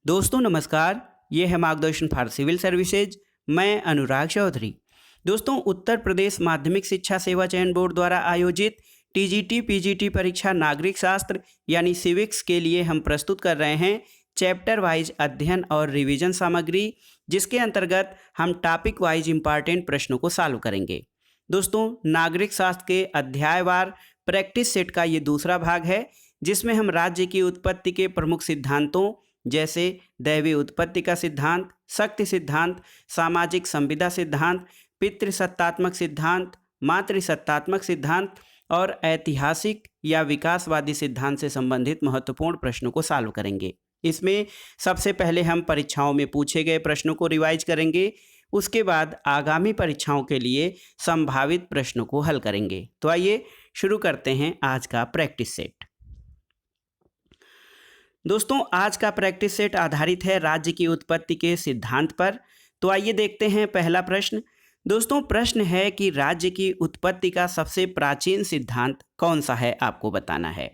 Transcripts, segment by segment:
दोस्तों नमस्कार। ये है मार्गदर्शन फॉर सिविल सर्विसेज। मैं अनुराग चौधरी। दोस्तों उत्तर प्रदेश माध्यमिक शिक्षा सेवा चयन बोर्ड द्वारा आयोजित टीजीटी पीजीटी परीक्षा नागरिक शास्त्र यानी सिविक्स के लिए हम प्रस्तुत कर रहे हैं चैप्टर वाइज अध्ययन और रिवीजन सामग्री, जिसके अंतर्गत हम टॉपिक वाइज इंपॉर्टेंट प्रश्नों को सॉल्व करेंगे। दोस्तों नागरिक शास्त्र के अध्यायवार प्रैक्टिस सेट का ये दूसरा भाग है, जिसमें हम राज्य की उत्पत्ति के प्रमुख सिद्धांतों जैसे दैवीय उत्पत्ति का सिद्धांत, शक्ति सिद्धांत, सामाजिक संविदा सिद्धांत, पितृसत्तात्मक सिद्धांत, मातृसत्तात्मक सिद्धांत और ऐतिहासिक या विकासवादी सिद्धांत से संबंधित महत्वपूर्ण प्रश्नों को सॉल्व करेंगे। इसमें सबसे पहले हम परीक्षाओं में पूछे गए प्रश्नों को रिवाइज करेंगे, उसके बाद आगामी परीक्षाओं के लिए संभावित प्रश्नों को हल करेंगे। तो आइए शुरू करते हैं आज का प्रैक्टिस सेट। दोस्तों आज का प्रैक्टिस सेट आधारित है राज्य की उत्पत्ति के सिद्धांत पर। तो आइए देखते हैं पहला प्रश्न। दोस्तों प्रश्न है कि राज्य की उत्पत्ति का सबसे प्राचीन सिद्धांत कौन सा है, आपको बताना है।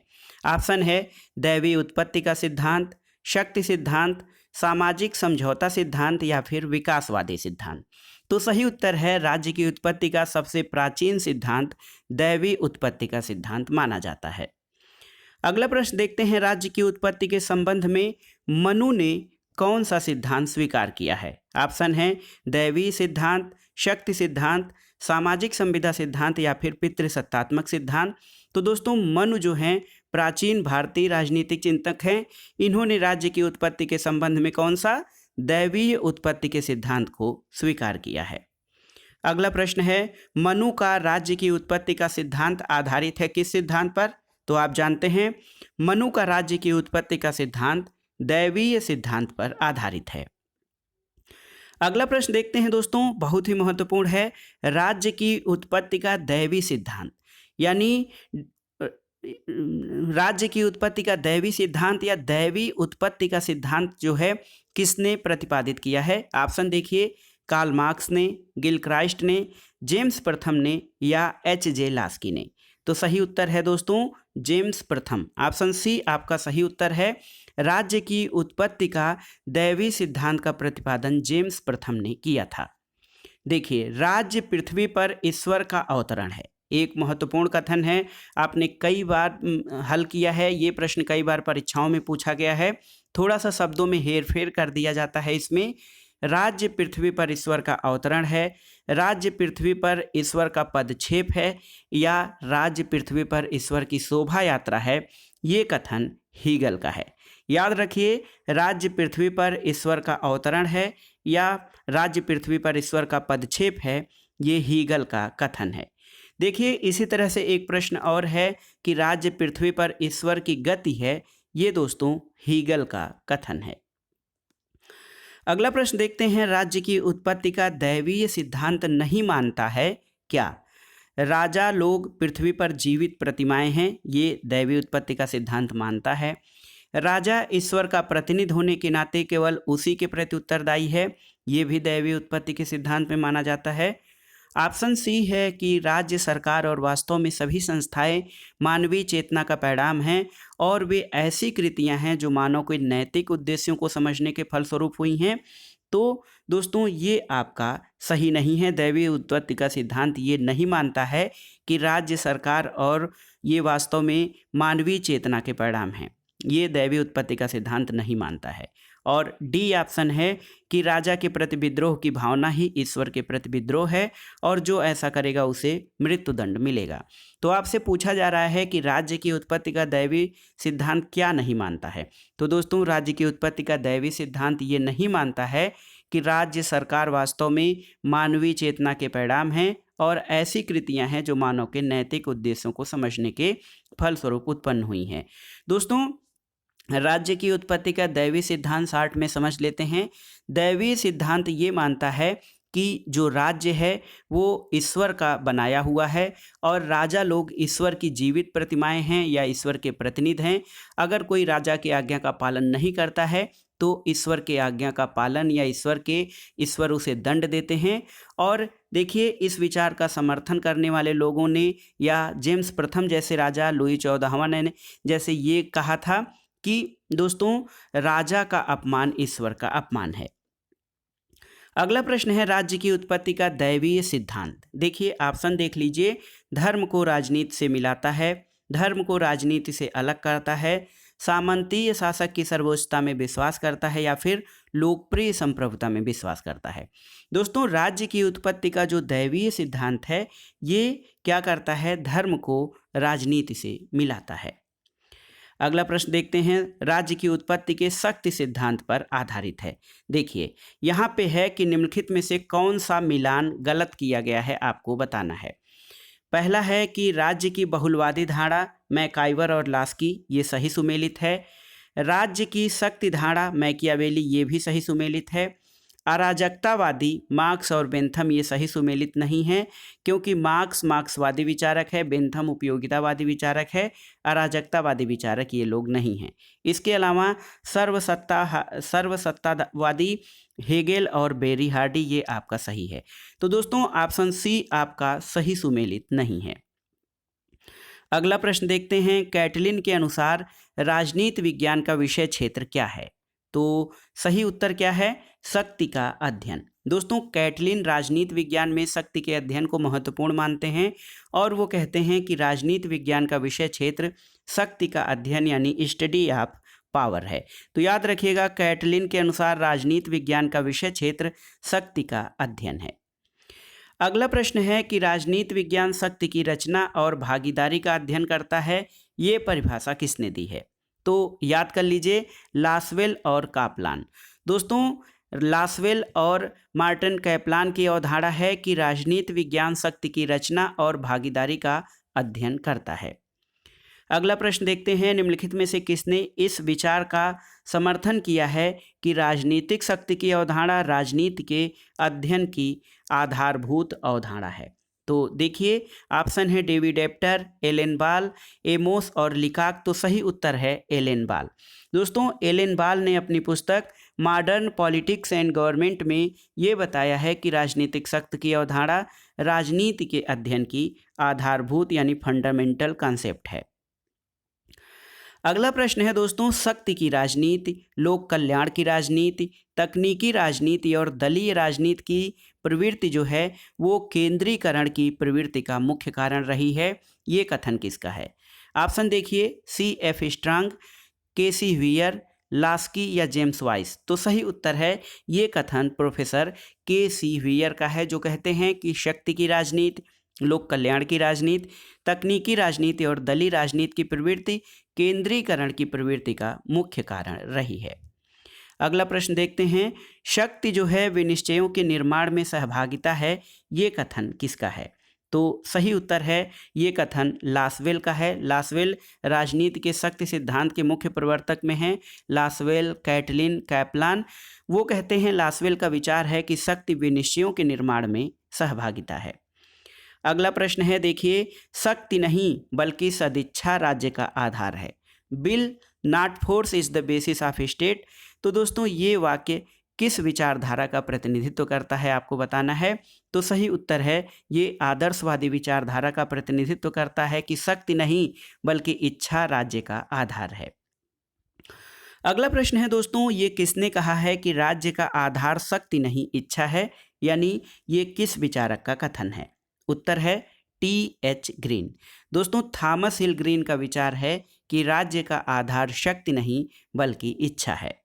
ऑप्शन है दैवीय उत्पत्ति का सिद्धांत, शक्ति सिद्धांत, सामाजिक समझौता सिद्धांत या फिर विकासवादी सिद्धांत। तो सही उत्तर है राज्य की उत्पत्ति का सबसे प्राचीन सिद्धांत दैवीय उत्पत्ति का सिद्धांत माना जाता है। अगला प्रश्न देखते हैं, राज्य की उत्पत्ति के संबंध में मनु ने कौन सा सिद्धांत स्वीकार किया है। ऑप्शन है दैवीय सिद्धांत, शक्ति सिद्धांत, सामाजिक संविदा सिद्धांत या फिर पितृसत्तात्मक सिद्धांत। तो दोस्तों मनु जो हैं प्राचीन भारतीय राजनीतिक चिंतक हैं। इन्होंने राज्य की उत्पत्ति के संबंध में कौन सा दैवीय उत्पत्ति के सिद्धांत को स्वीकार किया है। अगला प्रश्न है, मनु का राज्य की उत्पत्ति का सिद्धांत आधारित है किस सिद्धांत पर। तो आप जानते हैं मनु का राज्य की उत्पत्ति का सिद्धांत दैवीय सिद्धांत पर आधारित है। अगला प्रश्न देखते हैं दोस्तों, बहुत ही महत्वपूर्ण है, राज्य की उत्पत्ति का दैवीय सिद्धांत यानी राज्य की उत्पत्ति का दैवीय सिद्धांत या दैवीय उत्पत्ति का सिद्धांत जो है किसने प्रतिपादित किया है। ऑप्शन देखिए, कार्ल मार्क्स ने, गिलक्राइस्ट ने, जेम्स प्रथम ने या एच.जे. लास्की ने। तो सही उत्तर है दोस्तों जेम्स प्रथम। ऑप्शन सी आपका सही उत्तर है। राज्य की उत्पत्ति का दैवीय सिद्धांत का प्रतिपादन जेम्स प्रथम ने किया था। देखिए, राज्य पृथ्वी पर ईश्वर का अवतरण है, एक महत्वपूर्ण कथन है। आपने कई बार हल किया है, ये प्रश्न कई बार परीक्षाओं में पूछा गया है। थोड़ा सा शब्दों में हेरफेर कर दिया जाता है इसमें। राज्य पृथ्वी पर ईश्वर का अवतरण है, राज्य पृथ्वी पर ईश्वर का पदक्षेप है या राज्य पृथ्वी पर ईश्वर की शोभा यात्रा है, ये कथन हीगल का है। याद रखिए, राज्य पृथ्वी पर ईश्वर का अवतरण है या राज्य पृथ्वी पर ईश्वर का पदक्षेप है, ये हीगल का कथन है। देखिए, इसी तरह से एक प्रश्न और है कि राज्य पृथ्वी पर ईश्वर की गति है, ये दोस्तों हीगल का कथन है। अगला प्रश्न देखते हैं, राज्य की उत्पत्ति का दैवीय सिद्धांत नहीं मानता है क्या। राजा लोग पृथ्वी पर जीवित प्रतिमाएं हैं, ये दैवीय उत्पत्ति का सिद्धांत मानता है। राजा ईश्वर का प्रतिनिधि होने के नाते केवल उसी के प्रति उत्तरदायी है, ये भी दैवीय उत्पत्ति के सिद्धांत में माना जाता है। ऑप्शन सी है कि राज्य सरकार और वास्तव में सभी संस्थाएं मानवीय चेतना का परिणाम हैं और वे ऐसी कृतियां हैं जो मानव के नैतिक उद्देश्यों को समझने के फलस्वरूप हुई हैं। तो दोस्तों ये आपका सही नहीं है। दैवीय उत्पत्ति का सिद्धांत ये नहीं मानता है कि राज्य सरकार और ये वास्तव में मानवीय चेतना के परिणाम हैं, ये दैवीय उत्पत्ति का सिद्धांत नहीं मानता है। और डी ऑप्शन है कि राजा के प्रति विद्रोह की भावना ही ईश्वर के प्रति विद्रोह है और जो ऐसा करेगा उसे मृत्युदंड मिलेगा। तो आपसे पूछा जा रहा है कि राज्य की उत्पत्ति का दैवीय सिद्धांत क्या नहीं मानता है। तो दोस्तों राज्य की उत्पत्ति का दैवीय सिद्धांत ये नहीं मानता है कि राज्य सरकार वास्तव में मानवीय चेतना के परिणाम हैं और ऐसी कृतियां हैं जो मानव के नैतिक उद्देश्यों को समझने के फलस्वरूप उत्पन्न हुई हैं। दोस्तों राज्य की उत्पत्ति का दैवीय सिद्धांत शॉर्ट में समझ लेते हैं। दैवीय सिद्धांत ये मानता है कि जो राज्य है वो ईश्वर का बनाया हुआ है और राजा लोग ईश्वर की जीवित प्रतिमाएं हैं या ईश्वर के प्रतिनिधि हैं। अगर कोई राजा की आज्ञा का पालन नहीं करता है तो ईश्वर के आज्ञा का पालन या ईश्वर उसे दंड देते हैं। और देखिए, इस विचार का समर्थन करने वाले लोगों ने या जेम्स प्रथम जैसे राजा, लुई 14वां ने जैसे ये कहा था कि दोस्तों राजा का अपमान ईश्वर का अपमान है। अगला प्रश्न है राज्य की उत्पत्ति का दैवीय सिद्धांत। देखिए ऑप्शन देख लीजिए, धर्म को राजनीति से मिलाता है, धर्म को राजनीति से अलग करता है, सामंतीय शासक की सर्वोच्चता में विश्वास करता है, या फिर लोकप्रिय संप्रभुता में विश्वास करता है। दोस्तों राज्य की उत्पत्ति का जो दैवीय सिद्धांत है ये क्या करता है, धर्म को राजनीति से मिलाता है। अगला प्रश्न देखते हैं, राज्य की उत्पत्ति के शक्ति सिद्धांत पर आधारित है। देखिए यहाँ पे है कि निम्नलिखित में से कौन सा मिलान गलत किया गया है, आपको बताना है। पहला है कि राज्य की बहुलवादी धारणा मैकाइवर और लास्की, ये सही सुमेलित है। राज्य की शक्ति धारणा मैकियावेली, ये भी सही सुमेलित है। अराजकतावादी मार्क्स और बेंथम, ये सही सुमेलित नहीं है, क्योंकि मार्क्स मार्क्सवादी विचारक है, बेंथम उपयोगितावादी विचारक है, अराजकतावादी विचारक ये लोग नहीं हैं। इसके अलावा सर्वसत्तावादी हेगेल और बेरी हार्डी, ये आपका सही है। तो दोस्तों ऑप्शन सी आपका सही सुमेलित नहीं है। अगला प्रश्न देखते हैं, कैटलिन के अनुसार राजनीति विज्ञान का विषय क्षेत्र क्या है? तो सही उत्तर क्या है, शक्ति का अध्ययन। दोस्तों कैटलिन राजनीति विज्ञान में शक्ति के अध्ययन को महत्वपूर्ण मानते हैं और वो कहते हैं कि राजनीति विज्ञान का विषय क्षेत्र शक्ति का अध्ययन यानी स्टडी ऑफ पावर है। तो याद रखिएगा कैटलिन के अनुसार राजनीति विज्ञान का विषय क्षेत्र शक्ति का अध्ययन है। अगला प्रश्न है कि राजनीति विज्ञान शक्ति की रचना और भागीदारी का अध्ययन करता है, ये परिभाषा किसने दी है? तो याद कर लीजिए, लासवेल और कापलान। दोस्तों लासवेल और मार्टिन कैपलान की अवधारणा है कि राजनीति विज्ञान शक्ति की रचना और भागीदारी का अध्ययन करता है। अगला प्रश्न देखते हैं, निम्नलिखित में से किसने इस विचार का समर्थन किया है कि राजनीतिक शक्ति की अवधारणा राजनीति के अध्ययन की आधारभूत अवधारणा है? तो देखिए ऑप्शन है डेविड एप्टर, एलेन बाल, एमोस और लिकाक। तो सही उत्तर है एलेन बाल। दोस्तों एलेन बाल ने अपनी पुस्तक मॉडर्न पॉलिटिक्स एंड गवर्नमेंट में ये बताया है कि राजनीतिक शक्ति की अवधारणा राजनीति के अध्ययन की आधारभूत यानी फंडामेंटल कॉन्सेप्ट है। अगला प्रश्न है दोस्तों, शक्ति की राजनीति, लोक कल्याण की राजनीति, तकनीकी राजनीति और दलीय राजनीति की प्रवृत्ति जो है वो केंद्रीकरण की प्रवृत्ति का मुख्य कारण रही है, ये कथन किसका है? ऑप्शन देखिए, C.F. Strong, K.C. व्हीयर, लास्की या जेम्स वाइस। तो सही उत्तर है ये कथन प्रोफेसर K.C. व्हीयर का है, जो कहते हैं कि शक्ति की राजनीति, लोक कल्याण की राजनीति, तकनीकी राजनीति और दलीय राजनीति की प्रवृत्ति केंद्रीकरण की प्रवृत्ति का मुख्य कारण रही है। अगला प्रश्न देखते हैं, शक्ति जो है विनिश्चयों के निर्माण में सहभागिता है, ये कथन किसका है? तो सही उत्तर है ये कथन लासवेल का है। लासवेल राजनीति के शक्ति सिद्धांत के मुख्य प्रवर्तक में हैं। Lasswell, Catlin, Kaplan. वो कहते हैं लासवेल का विचार है कि शक्ति विनिश्चयों के निर्माण में सहभागिता है। अगला प्रश्न है देखिए, शक्ति नहीं बल्कि सदिच्छा राज्य का आधार है। Bill not force is the basis of state. तो दोस्तों ये वाक्य किस विचारधारा का प्रतिनिधित्व करता है, आपको बताना है। तो सही उत्तर है ये आदर्शवादी विचारधारा का प्रतिनिधित्व करता है कि शक्ति नहीं बल्कि इच्छा राज्य का आधार है। अगला प्रश्न है दोस्तों, ये किसने कहा है कि राज्य का आधार शक्ति नहीं इच्छा है, यानी ये किस विचारक का कथन है? उत्तर है T.H. ग्रीन। दोस्तों थॉमस हिल ग्रीन का विचार है कि राज्य का आधार शक्ति नहीं बल्कि इच्छा है।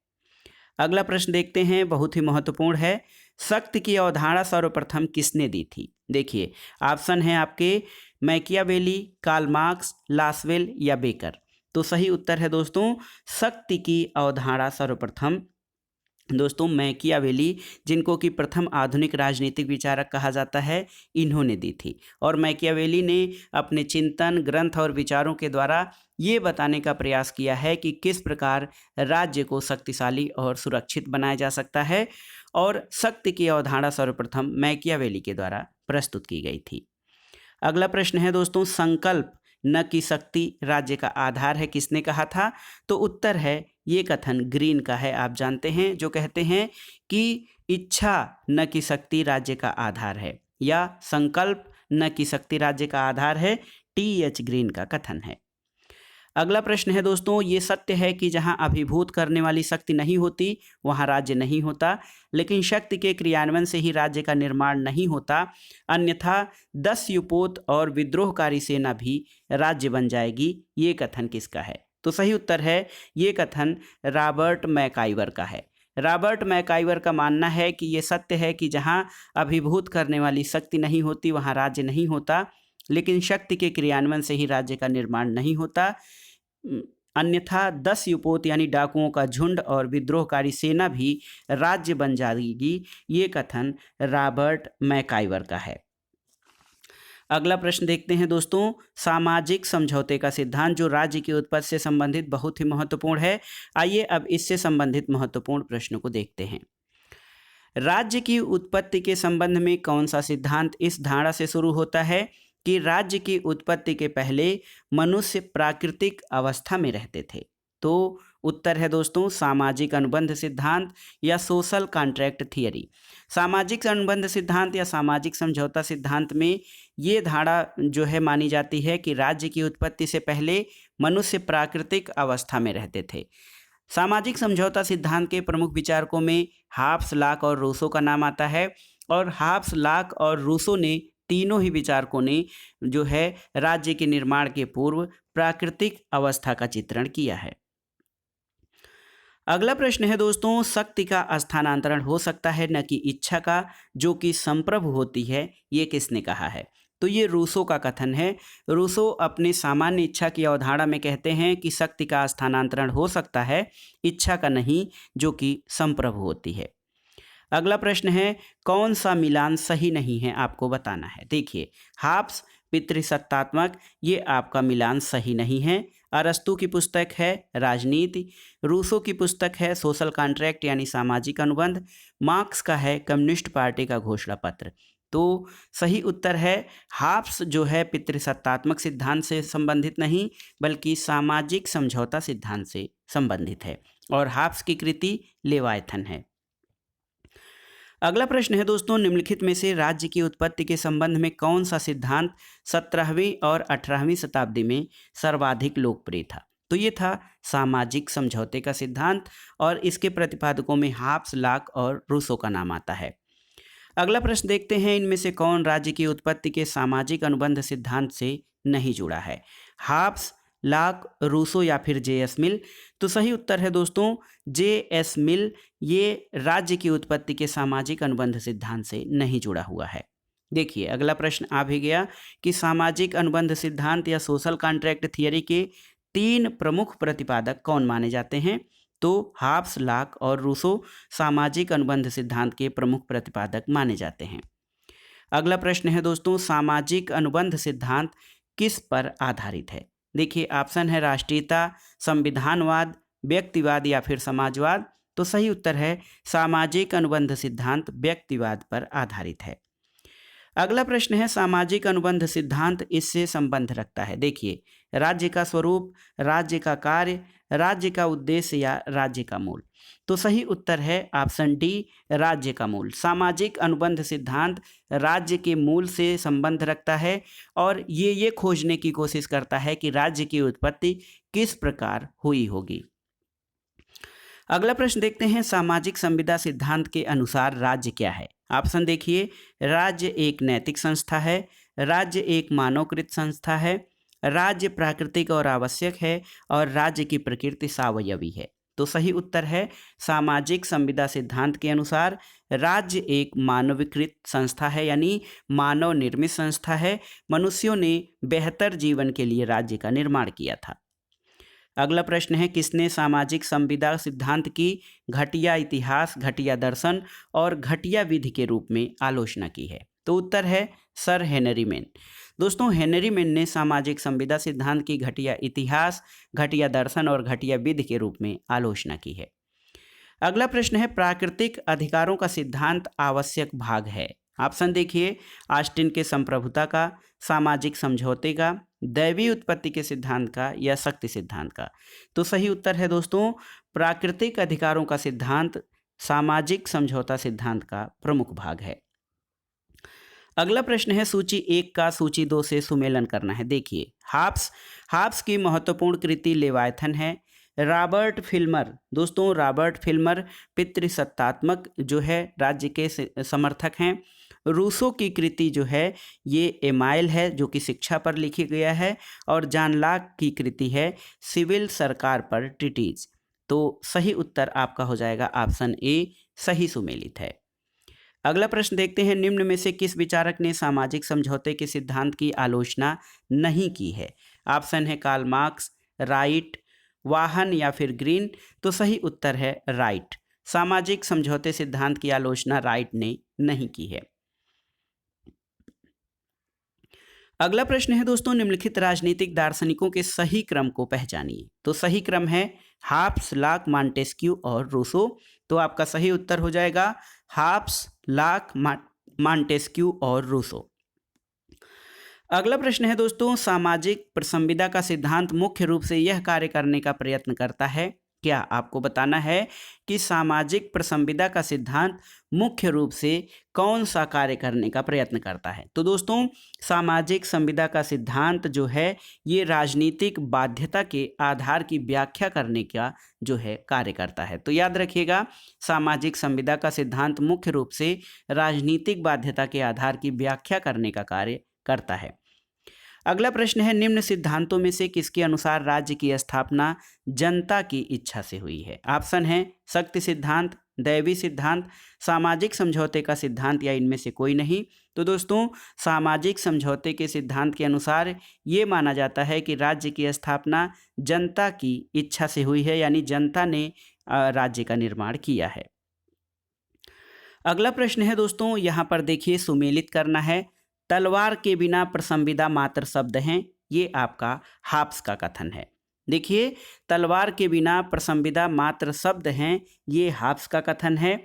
अगला प्रश्न देखते हैं, बहुत ही महत्वपूर्ण है, शक्ति की अवधारणा सर्वप्रथम किसने दी थी? देखिए ऑप्शन है आपके मैकियावेली, कार्ल मार्क्स, लासवेल या बेकर। तो सही उत्तर है दोस्तों शक्ति की अवधारणा सर्वप्रथम दोस्तों मैकियावेली, जिनको कि प्रथम आधुनिक राजनीतिक विचारक कहा जाता है, इन्होंने दी थी। और मैकियावेली ने अपने चिंतन, ग्रंथ और विचारों के द्वारा ये बताने का प्रयास किया है कि किस प्रकार राज्य को शक्तिशाली और सुरक्षित बनाया जा सकता है, और शक्ति की अवधारणा सर्वप्रथम मैकियावेली के द्वारा प्रस्तुत की गई थी। अगला प्रश्न है दोस्तों, संकल्प न कि शक्ति राज्य का आधार है, किसने कहा था? तो उत्तर है ये कथन ग्रीन का है। आप जानते हैं, जो कहते हैं कि इच्छा न कि शक्ति राज्य का आधार है, या संकल्प न कि शक्ति राज्य का आधार है, T.H. ग्रीन का कथन है। अगला प्रश्न है दोस्तों, ये सत्य है कि जहां अभिभूत करने वाली शक्ति नहीं होती वहां राज्य नहीं होता, लेकिन शक्ति के क्रियान्वयन से ही राज्य का निर्माण नहीं होता, अन्यथा 10 युपोत और विद्रोहकारी सेना भी राज्य बन जाएगी। ये कथन किसका है? तो सही उत्तर है, ये कथन रॉबर्ट मैकाइवर का है। रॉबर्ट मैकाइवर का मानना है कि ये सत्य है कि जहां अभिभूत करने वाली शक्ति नहीं होती वहां राज्य नहीं होता, लेकिन शक्ति के क्रियान्वयन से ही राज्य का निर्माण नहीं होता, अन्यथा 10 युपोत यानी डाकुओं का झुंड और विद्रोहकारी सेना भी राज्य बन जाएगी। ये कथन रॉबर्ट मैकाइवर का है। अगला प्रश्न देखते हैं दोस्तों, सामाजिक समझौते का सिद्धांत जो राज्य की उत्पत्ति से संबंधित बहुत ही महत्वपूर्ण है। आइए अब इससे संबंधित महत्वपूर्ण प्रश्न को देखते हैं। राज्य की उत्पत्ति के संबंध में कौन सा सिद्धांत इस धारणा से शुरू होता है कि राज्य की उत्पत्ति के पहले मनुष्य प्राकृतिक अवस्था में रहते थे? तो उत्तर है दोस्तों सामाजिक अनुबंध सिद्धांत या सोशल कॉन्ट्रैक्ट थियरी। सामाजिक अनुबंध सिद्धांत या सामाजिक समझौता सिद्धांत में ये धारणा जो है मानी जाती है कि राज्य की उत्पत्ति से पहले मनुष्य प्राकृतिक अवस्था में रहते थे। सामाजिक समझौता सिद्धांत के प्रमुख विचारकों में हाब्स, लॉक और रूसो का नाम आता है, और हाब्स, लॉक और रूसो ने तीनों ही विचारकों ने जो है राज्य के निर्माण के पूर्व प्राकृतिक अवस्था का चित्रण किया है। अगला प्रश्न है दोस्तों, शक्ति का स्थानांतरण हो सकता है न कि इच्छा का, जो कि संप्रभु होती है, ये किसने कहा है? तो ये रूसो का कथन है। रूसो अपने सामान्य इच्छा की अवधारणा में कहते हैं कि शक्ति का स्थानांतरण हो सकता है, इच्छा का नहीं, जो कि संप्रभु होती है। अगला प्रश्न है, कौन सा मिलान सही नहीं है, आपको बताना है। देखिए, हाब्स पितृसत्तात्मक, ये आपका मिलान सही नहीं है। अरस्तु की पुस्तक है राजनीति, रूसो की पुस्तक है सोशल कॉन्ट्रैक्ट यानी सामाजिक अनुबंध, मार्क्स का है कम्युनिस्ट पार्टी का घोषणा पत्र। तो सही उत्तर है हाब्स जो है पितृसत्तात्मक सिद्धांत से संबंधित नहीं बल्कि सामाजिक समझौता सिद्धांत से संबंधित है, और हाब्स की कृति लेवायथन है। अगला प्रश्न है दोस्तों, निम्नलिखित में से राज्य की उत्पत्ति के संबंध में कौन सा सिद्धांत 17वीं और 18वीं शताब्दी में सर्वाधिक लोकप्रिय था? तो ये था सामाजिक समझौते का सिद्धांत, और इसके प्रतिपादकों में हाब्स, लॉक और रूसो का नाम आता है। अगला प्रश्न देखते हैं, इनमें से कौन राज्य की उत्पत्ति के सामाजिक अनुबंध सिद्धांत से नहीं जुड़ा है? हाब्स, लॉक, रूसो या फिर जे.एस. मिल? तो सही उत्तर है दोस्तों जे.एस. मिल, ये राज्य की उत्पत्ति के सामाजिक अनुबंध सिद्धांत से नहीं जुड़ा हुआ है। देखिए, अगला प्रश्न आ भी गया कि सामाजिक अनुबंध सिद्धांत या सोशल कॉन्ट्रैक्ट थियरी के 3 प्रमुख प्रतिपादक कौन माने जाते हैं? तो हाब्स, लॉक और रूसो सामाजिक अनुबंध सिद्धांत के प्रमुख प्रतिपादक माने जाते हैं। अगला प्रश्न है दोस्तों, सामाजिक अनुबंध सिद्धांत किस पर आधारित है? देखिए, ऑप्शन है राष्ट्रीयता, संविधानवाद, व्यक्तिवाद या फिर समाजवाद। तो सही उत्तर है सामाजिक अनुबंध सिद्धांत व्यक्तिवाद पर आधारित है। अगला प्रश्न है, सामाजिक अनुबंध सिद्धांत इससे संबंध रखता है। देखिए, राज्य का स्वरूप, राज्य का कार्य, राज्य का उद्देश्य या राज्य का मूल। तो सही उत्तर है ऑप्शन डी, राज्य का मूल। सामाजिक अनुबंध सिद्धांत राज्य के मूल से संबंध रखता है और ये खोजने की कोशिश करता है कि राज्य की उत्पत्ति किस प्रकार हुई होगी। अगला प्रश्न देखते हैं, सामाजिक संविदा सिद्धांत के अनुसार राज्य क्या है? ऑप्शन देखिए, राज्य एक नैतिक संस्था है, राज्य एक मानवकृत संस्था है, राज्य प्राकृतिक और आवश्यक है, और राज्य की प्रकृति सावयवी है। तो सही उत्तर है सामाजिक संविदा सिद्धांत के अनुसार राज्य एक मानवीकृत संस्था है, यानी मानव निर्मित संस्था है। मनुष्यों ने बेहतर जीवन के लिए राज्य का निर्माण किया था। अगला प्रश्न है, किसने सामाजिक संविदा सिद्धांत की घटिया इतिहास, घटिया दर्शन और घटिया विधि के रूप में आलोचना की है? तो उत्तर है सर हेनरी मैन। दोस्तों, हेनरी मैन ने सामाजिक संविदा सिद्धांत की घटिया इतिहास, घटिया दर्शन और घटिया विधि के रूप में आलोचना की है। अगला प्रश्न है, प्राकृतिक अधिकारों का सिद्धांत आवश्यक भाग है? ऑप्शन देखिए, ऑस्टिन के संप्रभुता का, सामाजिक समझौते का, दैवीय उत्पत्ति के सिद्धांत का या शक्ति सिद्धांत का। तो सही उत्तर है दोस्तों प्राकृतिक अधिकारों का सिद्धांत सामाजिक समझौता सिद्धांत का प्रमुख भाग है। अगला प्रश्न है सूची 1 का सूची 2 से सुमेलन करना है। देखिए, हाब्स की महत्वपूर्ण कृति लेवायथन है। रॉबर्ट फिल्मर, दोस्तों रॉबर्ट फिल्मर पितृसत्तात्मक जो है राज्य के समर्थक हैं। रूसो की कृति जो है ये एमाइल है जो कि शिक्षा पर लिखी गया है, और जॉन लॉक की कृति है सिविल सरकार पर ट्रीटीज। तो सही उत्तर आपका हो जाएगा ऑप्शन ए, सही सुमेलित है। अगला प्रश्न देखते हैं, निम्न में से किस विचारक ने सामाजिक समझौते के सिद्धांत की आलोचना नहीं की है? ऑप्शन है कार्ल मार्क्स, राइट, वाहन या फिर ग्रीन। तो सही उत्तर है राइट। सामाजिक समझौते सिद्धांत की आलोचना राइट ने नहीं की है। अगला प्रश्न है दोस्तों, निम्नलिखित राजनीतिक दार्शनिकों के सही क्रम को पहचानिए। तो सही क्रम है हाब्स, लॉक, मॉन्टेस्क्यू और रूसो। तो आपका सही उत्तर हो जाएगा हाब्स, लॉक, मॉन्टेस्क्यू और रूसो। अगला प्रश्न है दोस्तों, सामाजिक संविदा का सिद्धांत मुख्य रूप से यह कार्य करने का प्रयत्न करता है। क्या आपको बताना है कि सामाजिक प्रसंविदा का सिद्धांत मुख्य रूप से कौन सा कार्य करने का प्रयत्न करता है? तो दोस्तों सामाजिक संविदा का सिद्धांत जो है ये राजनीतिक बाध्यता के आधार की व्याख्या करने का जो है कार्य करता है। तो याद रखिएगा, सामाजिक संविदा का सिद्धांत मुख्य रूप से राजनीतिक बाध्यता के आधार की व्याख्या करने का कार्य करता है। अगला प्रश्न है, निम्न सिद्धांतों में से किसके अनुसार राज्य की स्थापना जनता की इच्छा से हुई है? ऑप्शन है शक्ति सिद्धांत, दैवी सिद्धांत, सामाजिक समझौते का सिद्धांत या इनमें से कोई नहीं। तो दोस्तों सामाजिक समझौते के सिद्धांत के अनुसार ये माना जाता है कि राज्य की स्थापना जनता की इच्छा से हुई है, यानी जनता ने राज्य का निर्माण किया है। अगला प्रश्न है दोस्तों, यहाँ पर देखिए सुमेलित करना है। तलवार के बिना प्रसंविदा मात्र शब्द हैं, ये आपका हाब्स का कथन है। देखिए, तलवार के बिना प्रसंविदा मात्र शब्द हैं, ये हाब्स का कथन है।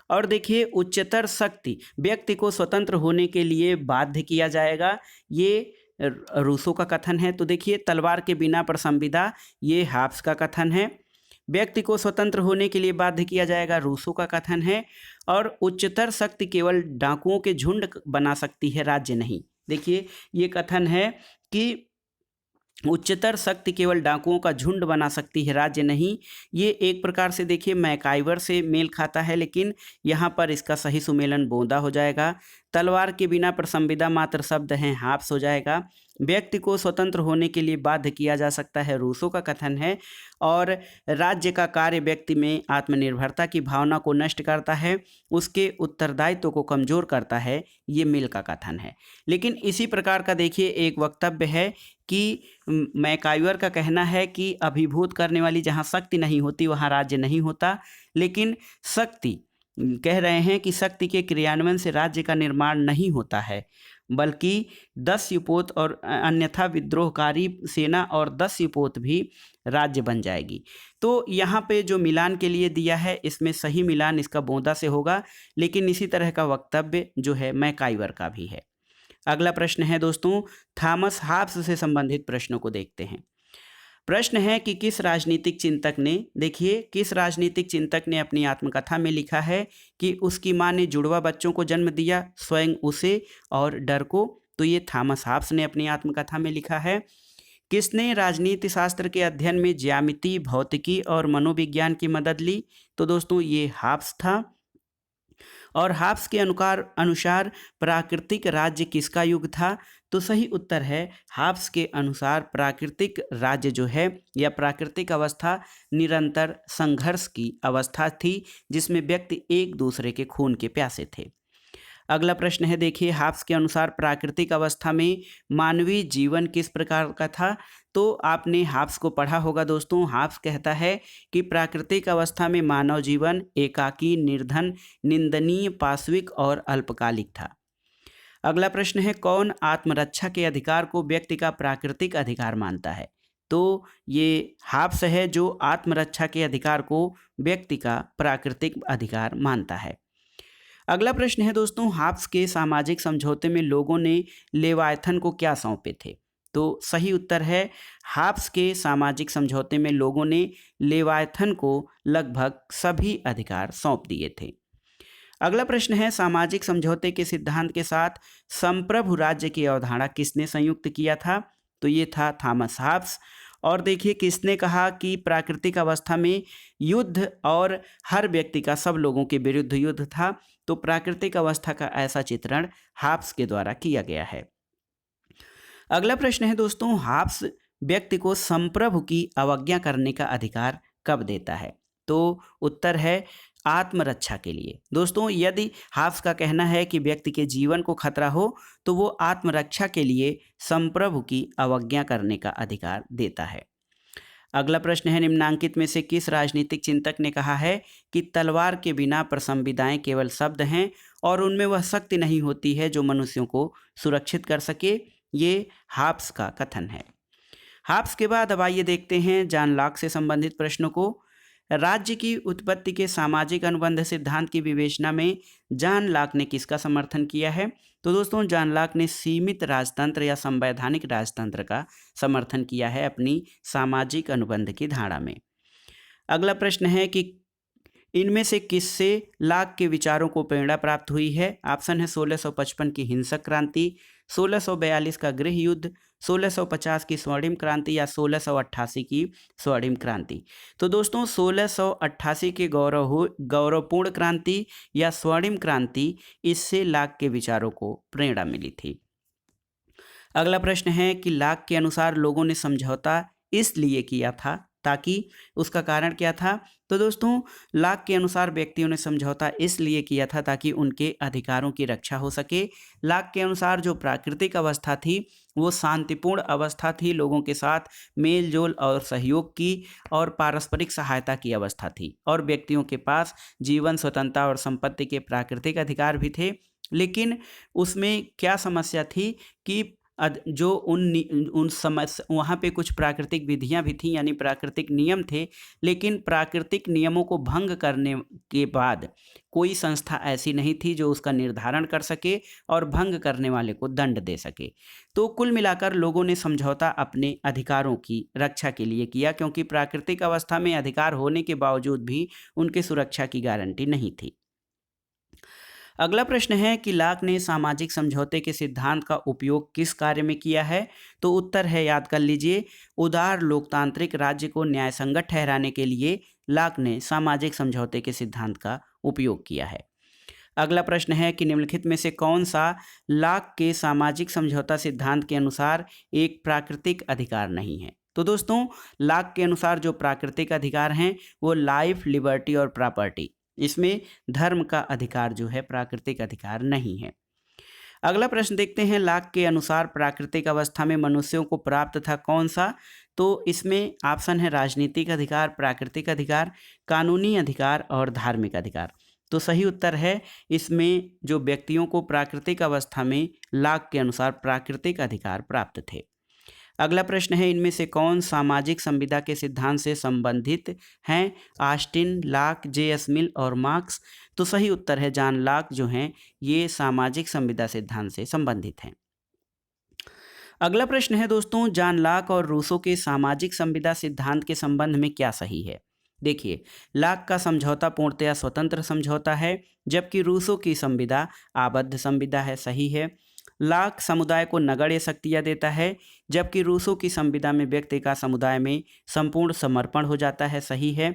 और देखिए, उच्चतर शक्ति व्यक्ति को स्वतंत्र होने के लिए बाध्य किया जाएगा, ये रूसो का कथन है। तो देखिए, तलवार के बिना प्रसंविदा ये हाब्स का कथन है। व्यक्ति को स्वतंत्र होने के लिए बाध्य किया जाएगा, रूसो का कथन है। और उच्चतर शक्ति केवल डाकुओं के झुंड बना सकती है, राज्य नहीं। देखिए, ये कथन है कि उच्चतर शक्ति केवल डाकुओं का झुंड बना सकती है, राज्य नहीं। ये एक प्रकार से देखिए मैकाइवर से मेल खाता है, लेकिन यहाँ पर इसका सही सुमेलन बोंदा हो जाएगा। तलवार के बिना प्रसंविदा मात्र शब्द हैं, हाब्स हो जाएगा। व्यक्ति को स्वतंत्र होने के लिए बाध्य किया जा सकता है, रूसो का कथन है। और राज्य का कार्य व्यक्ति में आत्मनिर्भरता की भावना को नष्ट करता है, उसके उत्तरदायित्व को कमजोर करता है, ये मिल का कथन है। लेकिन इसी प्रकार का देखिए एक वक्तव्य है कि मैकाइवर का कहना है कि अभिभूत करने वाली जहाँ शक्ति नहीं होती वहाँ राज्य नहीं होता, लेकिन शक्ति कह रहे हैं कि शक्ति के क्रियान्वयन से राज्य का निर्माण नहीं होता है, बल्कि 10 युपोत और अन्यथा विद्रोहकारी सेना और 10 युपोत भी राज्य बन जाएगी। तो यहाँ पे जो मिलान के लिए दिया है इसमें सही मिलान इसका बोंदा से होगा, लेकिन इसी तरह का वक्तव्य जो है मैकाइवर का भी है। अगला प्रश्न है दोस्तों, थॉमस हाब्स से संबंधित प्रश्नों को देखते हैं। प्रश्न है कि किस राजनीतिक चिंतक ने, देखिए किस राजनीतिक चिंतक ने अपनी आत्मकथा में लिखा है कि उसकी मां ने जुड़वा बच्चों को जन्म दिया, स्वयं उसे और डर को? तो ये थॉमस हाब्स ने अपनी आत्मकथा में लिखा है। किसने राजनीति शास्त्र के अध्ययन में ज्यामिति, भौतिकी और मनोविज्ञान की मदद ली? तो दोस्तों ये हाब्स था। और हाब्स के अनुसार प्राकृतिक राज्य किसका युग था? तो सही उत्तर है हाब्स के अनुसार प्राकृतिक राज्य जो है या प्राकृतिक अवस्था निरंतर संघर्ष की अवस्था थी, जिसमें व्यक्ति एक दूसरे के खून के प्यासे थे। अगला प्रश्न है, देखिए हाब्स के अनुसार प्राकृतिक अवस्था में मानवीय जीवन किस प्रकार का था? तो आपने हाब्स को पढ़ा होगा दोस्तों। हाब्स कहता है कि प्राकृतिक अवस्था में मानव जीवन एकाकी, निर्धन, निंदनीय, पाशविक और अल्पकालिक था। अगला प्रश्न है, कौन आत्मरक्षा के अधिकार को व्यक्ति का प्राकृतिक अधिकार मानता है? तो ये हाब्स है जो आत्मरक्षा के अधिकार को व्यक्ति का प्राकृतिक अधिकार मानता है। अगला प्रश्न है दोस्तों, हाब्स के सामाजिक समझौते में लोगों ने लेवायथन को क्या सौंपे थे? तो सही उत्तर है हाब्स के सामाजिक समझौते में लोगों ने लेवायथन को लगभग सभी अधिकार सौंप दिए थे। अगला प्रश्न है, सामाजिक समझौते के सिद्धांत के साथ संप्रभु राज्य की अवधारणा किसने संयुक्त किया था? तो ये था थॉमस हॉब्स। और देखिए किसने कहा कि प्राकृतिक अवस्था में युद्ध और हर व्यक्ति का सब लोगों के विरुद्ध युद्ध था? तो प्राकृतिक अवस्था का ऐसा चित्रण हॉब्स के द्वारा किया गया है। अगला प्रश्न है दोस्तों, हॉब्स व्यक्ति को संप्रभु की अवज्ञा करने का अधिकार कब देता है? तो उत्तर है आत्मरक्षा के लिए। दोस्तों यदि हॉब्स का कहना है कि व्यक्ति के जीवन को खतरा हो तो वो आत्मरक्षा के लिए संप्रभु की अवज्ञा करने का अधिकार देता है। अगला प्रश्न है, निम्नांकित में से किस राजनीतिक चिंतक ने कहा है कि तलवार के बिना प्रसंविदाएं केवल शब्द हैं और उनमें वह शक्ति नहीं होती है जो मनुष्यों को सुरक्षित कर सके? ये हॉब्स का कथन है। हॉब्स के बाद अब आइए देखते हैं जॉन लॉक से संबंधित प्रश्नों को। राज्य की उत्पत्ति के सामाजिक अनुबंध सिद्धांत की विवेचना में जॉन लॉक ने किसका समर्थन किया है? तो दोस्तों जॉन लॉक ने सीमित राजतंत्र या संवैधानिक राजतंत्र का समर्थन किया है अपनी सामाजिक अनुबंध की धारणा में। अगला प्रश्न है कि इनमें से किससे लॉक के विचारों को प्रेरणा प्राप्त हुई है? ऑप्शन है 1655 की हिंसक क्रांति, 1642 का गृह युद्ध, 1650 की स्वर्णिम क्रांति या 1688 की स्वर्णिम क्रांति। तो दोस्तों 1688 के गौरवपूर्ण क्रांति या स्वर्णिम क्रांति, इससे लॉक के विचारों को प्रेरणा मिली थी। अगला प्रश्न है कि लॉक के अनुसार लोगों ने समझौता इसलिए किया था ताकि, उसका कारण क्या था? तो दोस्तों लॉक के अनुसार व्यक्तियों ने समझौता इसलिए किया था ताकि उनके अधिकारों की रक्षा हो सके। लॉक के अनुसार जो प्राकृतिक अवस्था थी वो शांतिपूर्ण अवस्था थी, लोगों के साथ मेल जोल और सहयोग की और पारस्परिक सहायता की अवस्था थी, और व्यक्तियों के पास जीवन, स्वतंत्रता और संपत्ति के प्राकृतिक अधिकार भी थे। लेकिन उसमें क्या समस्या थी कि जो उन समय वहाँ पे कुछ प्राकृतिक विधियाँ भी थीं, यानी प्राकृतिक नियम थे, लेकिन प्राकृतिक नियमों को भंग करने के बाद कोई संस्था ऐसी नहीं थी जो उसका निर्धारण कर सके और भंग करने वाले को दंड दे सके। तो कुल मिलाकर लोगों ने समझौता अपने अधिकारों की रक्षा के लिए किया, क्योंकि प्राकृतिक अवस्था में अधिकार होने के बावजूद भी उनके सुरक्षा की गारंटी नहीं थी। अगला प्रश्न है कि लॉक ने सामाजिक समझौते के सिद्धांत का उपयोग किस कार्य में किया है? तो उत्तर है, याद कर लीजिए, उदार लोकतांत्रिक राज्य को न्यायसंगत ठहराने के लिए लॉक ने सामाजिक समझौते के सिद्धांत का उपयोग किया है। अगला प्रश्न है कि निम्नलिखित में से कौन सा लॉक के सामाजिक समझौता सिद्धांत के अनुसार एक प्राकृतिक अधिकार नहीं है? तो दोस्तों लॉक के अनुसार जो प्राकृतिक अधिकार हैं वो लाइफ, लिबर्टी और प्रॉपर्टी, इसमें धर्म का अधिकार जो है प्राकृतिक अधिकार नहीं है। अगला प्रश्न देखते हैं, लॉक के अनुसार प्राकृतिक अवस्था में मनुष्यों को प्राप्त था कौन सा? तो इसमें ऑप्शन है राजनीतिक अधिकार, प्राकृतिक अधिकार, कानूनी अधिकार और धार्मिक अधिकार। तो सही उत्तर है इसमें जो व्यक्तियों को प्राकृतिक अवस्था में लॉक के अनुसार प्राकृतिक अधिकार प्राप्त थे। अगला प्रश्न है, इनमें से कौन सामाजिक संविदा के सिद्धांत से संबंधित हैं? Austin, lock, JS. मिल और मार्क्स। तो सही उत्तर है जॉन लॉक जो हैं ये सामाजिक संविदा सिद्धांत से संबंधित हैं। अगला प्रश्न है दोस्तों, जॉन लॉक और रूसो के सामाजिक संविदा सिद्धांत के संबंध में क्या सही है? देखिए, लॉक का समझौता पूर्णतया स्वतंत्र समझौता है, जबकि रूसो की संविदा आबद्ध संविदा है, सही है। लॉक समुदाय को नगण्य शक्तियाँ देता है, जबकि रूसो की संविदा में व्यक्ति का समुदाय में संपूर्ण समर्पण हो जाता है, सही है।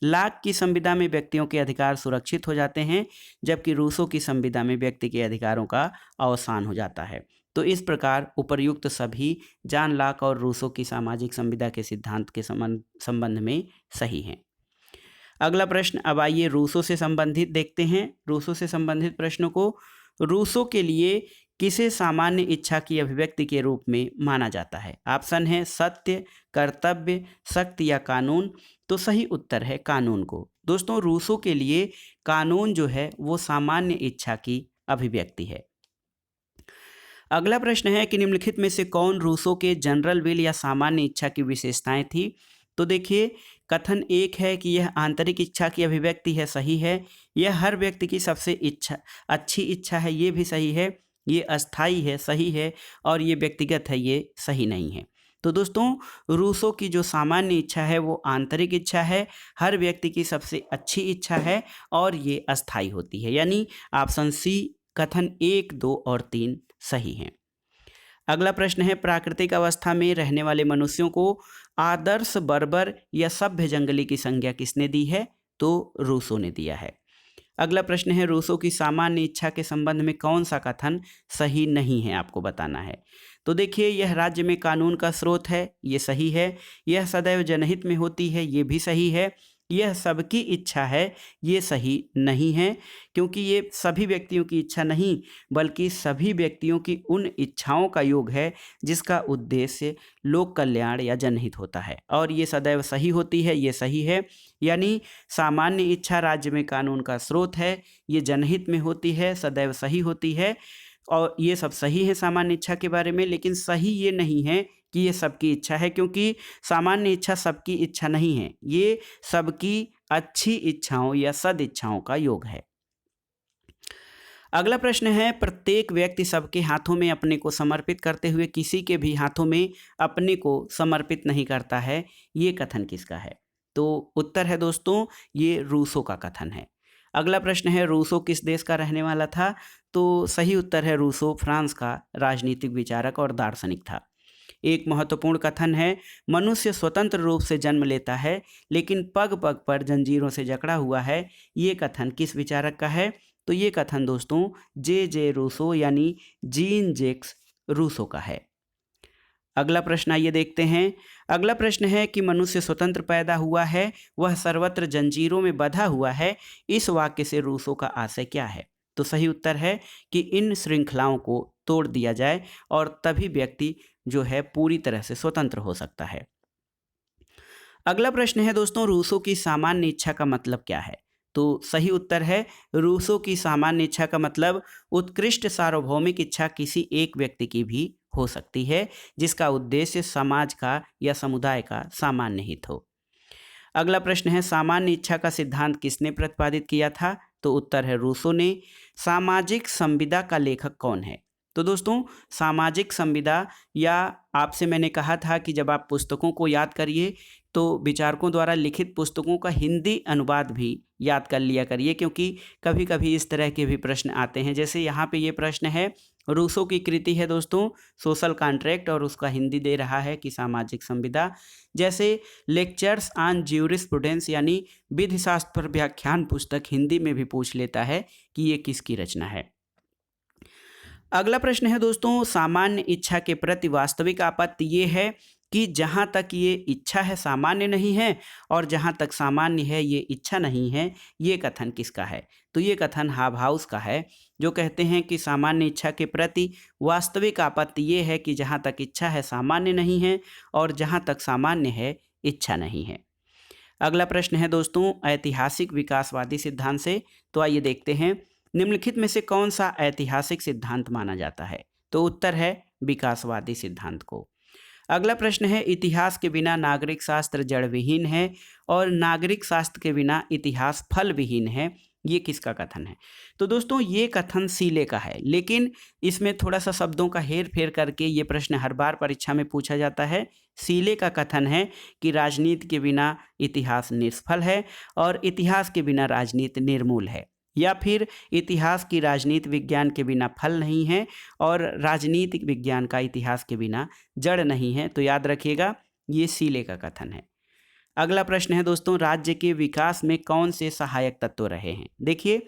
लॉक की संविदा में व्यक्तियों के अधिकार सुरक्षित हो जाते हैं, जबकि रूसो की संविदा में व्यक्ति के अधिकारों का अवसान हो जाता है। तो इस प्रकार उपर्युक्त सभी जॉन लॉक और रूसो की सामाजिक संविदा के सिद्धांत के संबंध में सही हैं। अगला प्रश्न, अब आइए रूसो से संबंधित देखते हैं। रूसो से संबंधित प्रश्नों को, रूसो के लिए किसे सामान्य इच्छा की अभिव्यक्ति के रूप में माना जाता है? ऑप्शन है सत्य, कर्तव्य, शक्ति या कानून। तो सही उत्तर है कानून को। दोस्तों रूसो के लिए कानून जो है वो सामान्य इच्छा की अभिव्यक्ति है। अगला प्रश्न है कि निम्नलिखित में से कौन रूसो के जनरल विल या सामान्य इच्छा की विशेषताएं थी? तो देखिए, कथन एक है कि यह आंतरिक इच्छा की अभिव्यक्ति है, सही है। यह हर व्यक्ति की सबसे अच्छी इच्छा है, ये भी सही है। ये अस्थाई है, सही है। और ये व्यक्तिगत है, ये सही नहीं है। तो दोस्तों रूसो की जो सामान्य इच्छा है वो आंतरिक इच्छा है, हर व्यक्ति की सबसे अच्छी इच्छा है और ये अस्थायी होती है, यानी ऑप्शन सी कथन 1, 2 और 3 सही हैं। अगला प्रश्न है, प्राकृतिक अवस्था में रहने वाले मनुष्यों को आदर्श बर्बर या सभ्य जंगली की संज्ञा किसने दी है? तो रूसो ने दिया है। अगला प्रश्न है, रूसो की सामान्य इच्छा के संबंध में कौन सा कथन सही नहीं है, आपको बताना है। तो देखिए, यह राज्य में कानून का स्रोत है, ये सही है। यह सदैव जनहित में होती है, ये भी सही है। यह सबकी इच्छा है, ये सही नहीं है, क्योंकि ये सभी व्यक्तियों की इच्छा नहीं बल्कि सभी व्यक्तियों की उन इच्छाओं का योग है जिसका उद्देश्य लोक कल्याण या जनहित होता है, और ये सदैव सही होती है, ये सही है। यानी सामान्य इच्छा राज्य में कानून का स्रोत है, ये जनहित में होती है, सदैव सही होती है, और ये सब सही है सामान्य इच्छा के बारे में। लेकिन सही ये नहीं है कि ये सबकी इच्छा है, क्योंकि सामान्य इच्छा सबकी इच्छा नहीं है, ये सबकी अच्छी इच्छाओं या सदिच्छाओं का योग है। अगला प्रश्न है, प्रत्येक व्यक्ति सबके हाथों में अपने को समर्पित करते हुए किसी के भी हाथों में अपने को समर्पित नहीं करता है, ये कथन किसका है? तो उत्तर है दोस्तों, ये रूसो का कथन है। अगला प्रश्न है, रूसो किस देश का रहने वाला था? तो सही उत्तर है, रूसो फ्रांस का राजनीतिक विचारक और दार्शनिक था। एक महत्वपूर्ण कथन है, मनुष्य स्वतंत्र रूप से जन्म लेता है लेकिन पग पग पर जंजीरों से जकड़ा हुआ है, ये कथन किस विचारक का है? तो ये कथन दोस्तों जे रूसो यानी जीन जैक्स रूसो का है। अगला प्रश्न आइए देखते हैं। अगला प्रश्न है कि मनुष्य स्वतंत्र पैदा हुआ है, वह सर्वत्र जंजीरों में बंधा हुआ है, इस वाक्य से रूसो का आशय क्या है? तो सही उत्तर है कि इन श्रृंखलाओं को तोड़ दिया जाए और तभी व्यक्ति जो है पूरी तरह से स्वतंत्र हो सकता है। अगला प्रश्न है दोस्तों, रूसो की सामान्य इच्छा का मतलब क्या है? तो सही उत्तर है, रूसो की सामान्य इच्छा का मतलब उत्कृष्ट सार्वभौमिक इच्छा किसी एक व्यक्ति की भी हो सकती है जिसका उद्देश्य समाज का या समुदाय का सामान्य हित हो। अगला प्रश्न है, सामान्य इच्छा का सिद्धांत किसने प्रतिपादित किया था? तो उत्तर है, रूसो ने। सामाजिक संविदा का लेखक कौन है? तो दोस्तों सामाजिक संविदा, या आपसे मैंने कहा था कि जब आप पुस्तकों को याद करिए तो विचारकों द्वारा लिखित पुस्तकों का हिंदी अनुवाद भी याद कर लिया करिए, क्योंकि कभी कभी इस तरह के भी प्रश्न आते हैं। जैसे यहाँ पे ये प्रश्न है, रूसो की कृति है दोस्तों सोशल कॉन्ट्रैक्ट, और उसका हिंदी दे रहा है कि सामाजिक संविदा। जैसे लेक्चर्स ऑन ज्यूरिस्प्रूडेंस यानी विधि शास्त्र पर व्याख्यान पुस्तक हिंदी में भी पूछ लेता है कि ये किसकी रचना है। अगला प्रश्न है दोस्तों, सामान्य इच्छा के प्रति वास्तविक आपत्ति ये है कि जहाँ तक ये इच्छा है सामान्य नहीं है, और जहाँ तक सामान्य है ये इच्छा नहीं है, ये कथन किसका है? तो ये कथन हाबहाउस का है, जो कहते हैं कि सामान्य इच्छा के प्रति वास्तविक आपत्ति ये है कि जहाँ तक इच्छा है सामान्य नहीं है, और जहाँ तक सामान्य है इच्छा नहीं है। अगला प्रश्न है दोस्तों, ऐतिहासिक विकासवादी सिद्धांत से। तो आइए देखते हैं, निम्नलिखित में से कौन सा ऐतिहासिक सिद्धांत माना जाता है? तो उत्तर है विकासवादी सिद्धांत को। अगला प्रश्न है, इतिहास के बिना नागरिक शास्त्र जड़ विहीन है और नागरिक शास्त्र के बिना इतिहास फल विहीन है, ये किसका कथन है? तो दोस्तों ये कथन सीले का है, लेकिन इसमें थोड़ा सा शब्दों का हेर फेर करके ये प्रश्न हर बार परीक्षा में पूछा जाता है। सीले का कथन है कि राजनीति के बिना इतिहास निष्फल है और इतिहास के बिना राजनीति निर्मूल है, या फिर इतिहास की राजनीति विज्ञान के बिना फल नहीं है और राजनीतिक विज्ञान का इतिहास के बिना जड़ नहीं है। तो याद रखिएगा, ये सीले का कथन है। अगला प्रश्न है दोस्तों, राज्य के विकास में कौन से सहायक तत्व रहे हैं? देखिए,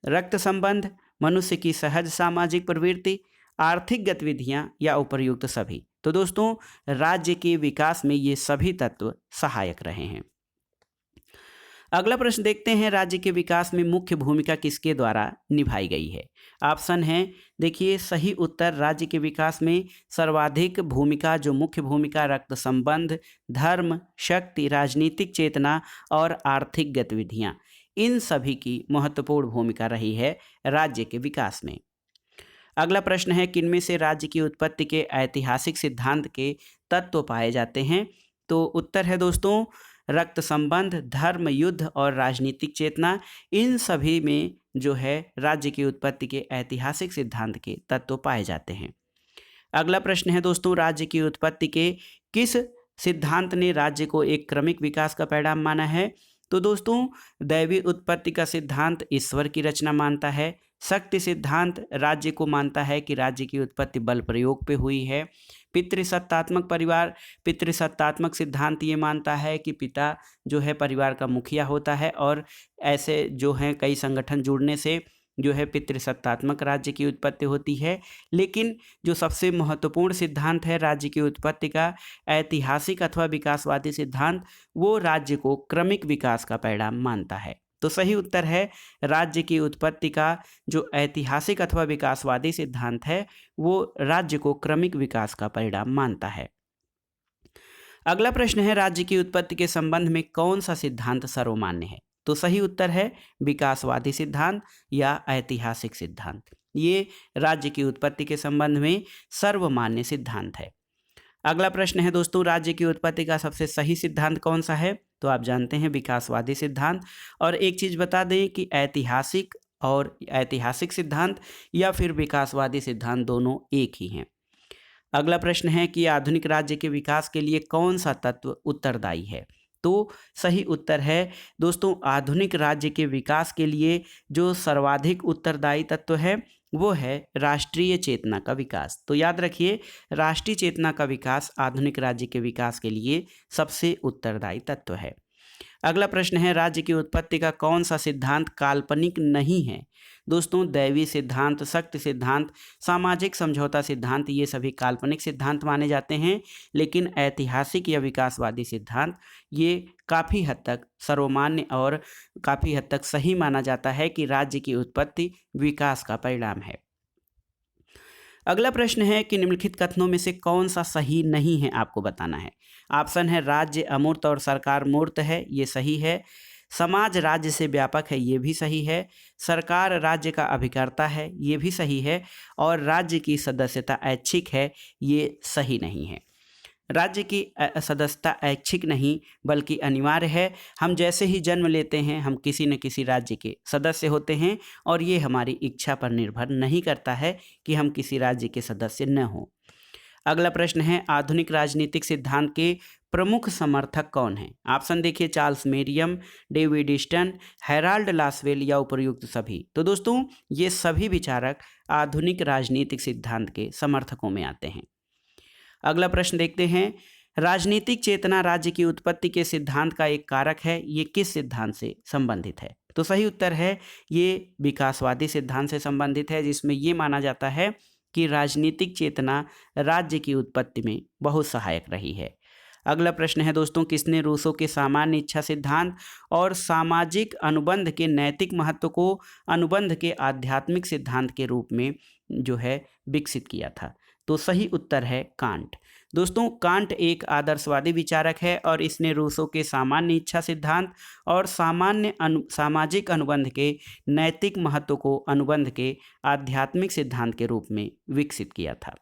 रक्त संबंध, मनुष्य की सहज सामाजिक प्रवृत्ति, आर्थिक गतिविधियां, या उपर्युक्त सभी। तो दोस्तों राज्य के विकास में ये सभी तत्व सहायक रहे हैं। अगला प्रश्न देखते हैं, राज्य के विकास में मुख्य भूमिका किसके द्वारा निभाई गई है? ऑप्शन है, देखिए सही उत्तर, राज्य के विकास में सर्वाधिक भूमिका, जो मुख्य भूमिका रक्त संबंध, धर्म, शक्ति, राजनीतिक चेतना और आर्थिक गतिविधियां, इन सभी की महत्वपूर्ण भूमिका रही है राज्य के विकास में। अगला प्रश्न है, किनमें से राज्य की उत्पत्ति के ऐतिहासिक सिद्धांत के तत्व पाए जाते हैं? तो उत्तर है दोस्तों, रक्त संबंध, धर्म, युद्ध और राजनीतिक चेतना, इन सभी में जो है राज्य की उत्पत्ति के ऐतिहासिक सिद्धांत के तत्व पाए जाते हैं। अगला प्रश्न है दोस्तों, राज्य की उत्पत्ति के किस सिद्धांत ने राज्य को एक क्रमिक विकास का परिणाम माना है? तो दोस्तों, दैवी उत्पत्ति का सिद्धांत ईश्वर की रचना मानता है। शक्ति सिद्धांत राज्य को मानता है कि राज्य की उत्पत्ति बल प्रयोग पे हुई है। पितृसत्तात्मक सिद्धांत ये मानता है कि पिता जो है परिवार का मुखिया होता है, और ऐसे जो हैं कई संगठन जुड़ने से जो है पितृसत्तात्मक राज्य की उत्पत्ति होती है। लेकिन जो सबसे महत्वपूर्ण सिद्धांत है राज्य की उत्पत्ति का, ऐतिहासिक अथवा विकासवादी सिद्धांत, वो राज्य को क्रमिक विकास का परिणाम मानता है। तो सही उत्तर है, राज्य की उत्पत्ति का जो ऐतिहासिक अथवा विकासवादी सिद्धांत है वो राज्य को क्रमिक विकास का परिणाम मानता है। अगला प्रश्न है, राज्य की उत्पत्ति के संबंध में कौन सा सिद्धांत सर्वमान्य है? तो सही उत्तर है विकासवादी सिद्धांत या ऐतिहासिक सिद्धांत। ये राज्य की उत्पत्ति के संबंध में सर्वमान्य सिद्धांत है। अगला प्रश्न है दोस्तों, राज्य की उत्पत्ति का सबसे सही सिद्धांत कौन सा है? तो आप जानते हैं विकासवादी सिद्धांत। और एक चीज बता दें कि ऐतिहासिक सिद्धांत या फिर विकासवादी सिद्धांत दोनों एक ही हैं। अगला प्रश्न है कि आधुनिक राज्य के विकास के लिए कौन सा तत्व उत्तरदायी है? तो सही उत्तर है दोस्तों, आधुनिक राज्य के विकास के लिए जो सर्वाधिक उत्तरदायी तत्व है वो है राष्ट्रीय चेतना का विकास। तो याद रखिए, राष्ट्रीय चेतना का विकास आधुनिक राज्य के विकास के लिए सबसे उत्तरदायी तत्व है। अगला प्रश्न है, राज्य की उत्पत्ति का कौन सा सिद्धांत काल्पनिक नहीं है? दोस्तों, दैवी सिद्धांत, शक्ति सिद्धांत, सामाजिक समझौता सिद्धांत, ये सभी काल्पनिक सिद्धांत माने जाते हैं। लेकिन ऐतिहासिक या विकासवादी सिद्धांत ये काफ़ी हद तक सर्वमान्य और काफ़ी हद तक सही माना जाता है कि राज्य की उत्पत्ति विकास का परिणाम है। अगला प्रश्न है कि निम्नलिखित कथनों में से कौन सा सही नहीं है, आपको बताना है। ऑप्शन है, राज्य अमूर्त और सरकार मूर्त है, ये सही है। समाज राज्य से व्यापक है, ये भी सही है। सरकार राज्य का अभिकर्ता है, ये भी सही है। और राज्य की सदस्यता ऐच्छिक है, ये सही नहीं है। राज्य की सदस्यता ऐच्छिक नहीं बल्कि अनिवार्य है। हम जैसे ही जन्म लेते हैं हम किसी न किसी राज्य के सदस्य होते हैं, और ये हमारी इच्छा पर निर्भर नहीं करता है कि हम किसी राज्य के सदस्य न हों। अगला प्रश्न है, आधुनिक राजनीतिक सिद्धांत के प्रमुख समर्थक कौन हैं? ऑप्शन देखिए, Charles Merriam, David Easton, Harold Lasswell या उपयुक्त सभी। तो दोस्तों, ये सभी विचारक आधुनिक राजनीतिक सिद्धांत के समर्थकों में आते हैं। अगला प्रश्न देखते हैं, राजनीतिक चेतना राज्य की उत्पत्ति के सिद्धांत का एक कारक है, ये किस सिद्धांत से संबंधित है? तो सही उत्तर है, ये विकासवादी सिद्धांत से संबंधित है, जिसमें ये माना जाता है कि राजनीतिक चेतना राज्य की उत्पत्ति में बहुत सहायक रही है। अगला प्रश्न है दोस्तों, किसने रूसो के सामान्य इच्छा सिद्धांत और सामाजिक अनुबंध के नैतिक महत्व को अनुबंध के आध्यात्मिक सिद्धांत के रूप में जो है विकसित किया था? तो सही उत्तर है कांट। दोस्तों, कांट एक आदर्शवादी विचारक है और इसने रूसो के सामान्य इच्छा सिद्धांत और सामाजिक अनुबंध के नैतिक महत्व को अनुबंध के आध्यात्मिक सिद्धांत के रूप में विकसित किया था।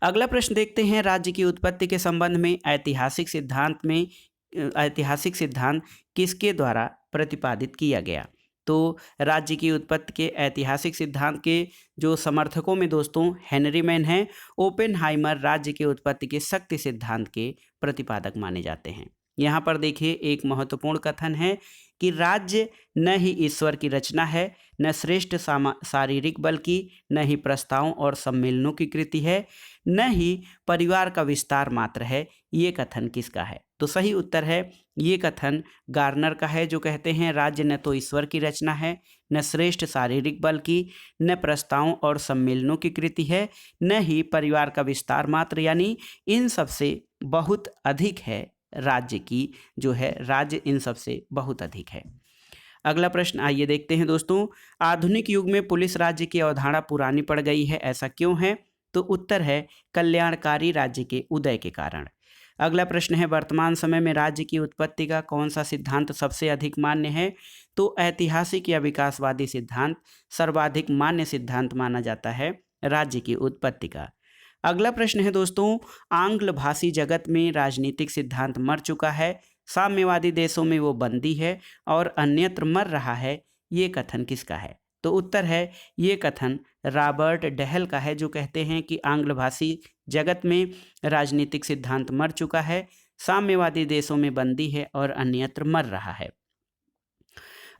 अगला प्रश्न देखते हैं, राज्य की उत्पत्ति के संबंध में ऐतिहासिक सिद्धांत किसके द्वारा प्रतिपादित किया गया? तो राज्य की उत्पत्ति के ऐतिहासिक सिद्धांत के जो समर्थकों में दोस्तों हेनरी मैन हैं। ओपेनहाइमर राज्य की उत्पत्ति के शक्ति सिद्धांत के प्रतिपादक माने जाते हैं। यहाँ पर देखिए, एक महत्वपूर्ण कथन है कि राज्य न ही ईश्वर की रचना है, न श्रेष्ठ शारीरिक बल की, न ही प्रस्तावों और सम्मेलनों की कृति है, न ही परिवार का विस्तार मात्र है। ये कथन किसका है? तो सही उत्तर है, ये कथन गार्नर का है, जो कहते हैं राज्य न तो ईश्वर की रचना है, न श्रेष्ठ शारीरिक बल की, न प्रस्तावों और सम्मेलनों की कृति है, न ही परिवार का विस्तार मात्र, यानी इन सबसे बहुत अधिक है राज्य की जो है, राज्य इन सबसे बहुत अधिक है। अगला प्रश्न आइए देखते हैं दोस्तों, आधुनिक युग में पुलिस राज्य की अवधारणा पुरानी पड़ गई है, ऐसा क्यों है? तो उत्तर है कल्याणकारी राज्य के उदय के कारण। अगला प्रश्न है, वर्तमान समय में राज्य की उत्पत्ति का कौन सा सिद्धांत सबसे अधिक मान्य है? तो ऐतिहासिक या विकासवादी सिद्धांत सर्वाधिक मान्य सिद्धांत माना जाता है राज्य की उत्पत्ति का। अगला प्रश्न है दोस्तों, आंग्ल भाषी जगत में राजनीतिक सिद्धांत मर चुका है, साम्यवादी देशों में वो बंदी है और अन्यत्र मर रहा है, ये कथन किसका है? तो उत्तर है ये कथन रॉबर्ट डहल का है, जो कहते हैं कि आंग्ल भाषी जगत में राजनीतिक सिद्धांत मर चुका है, साम्यवादी देशों में बंदी है और अन्यत्र मर रहा है।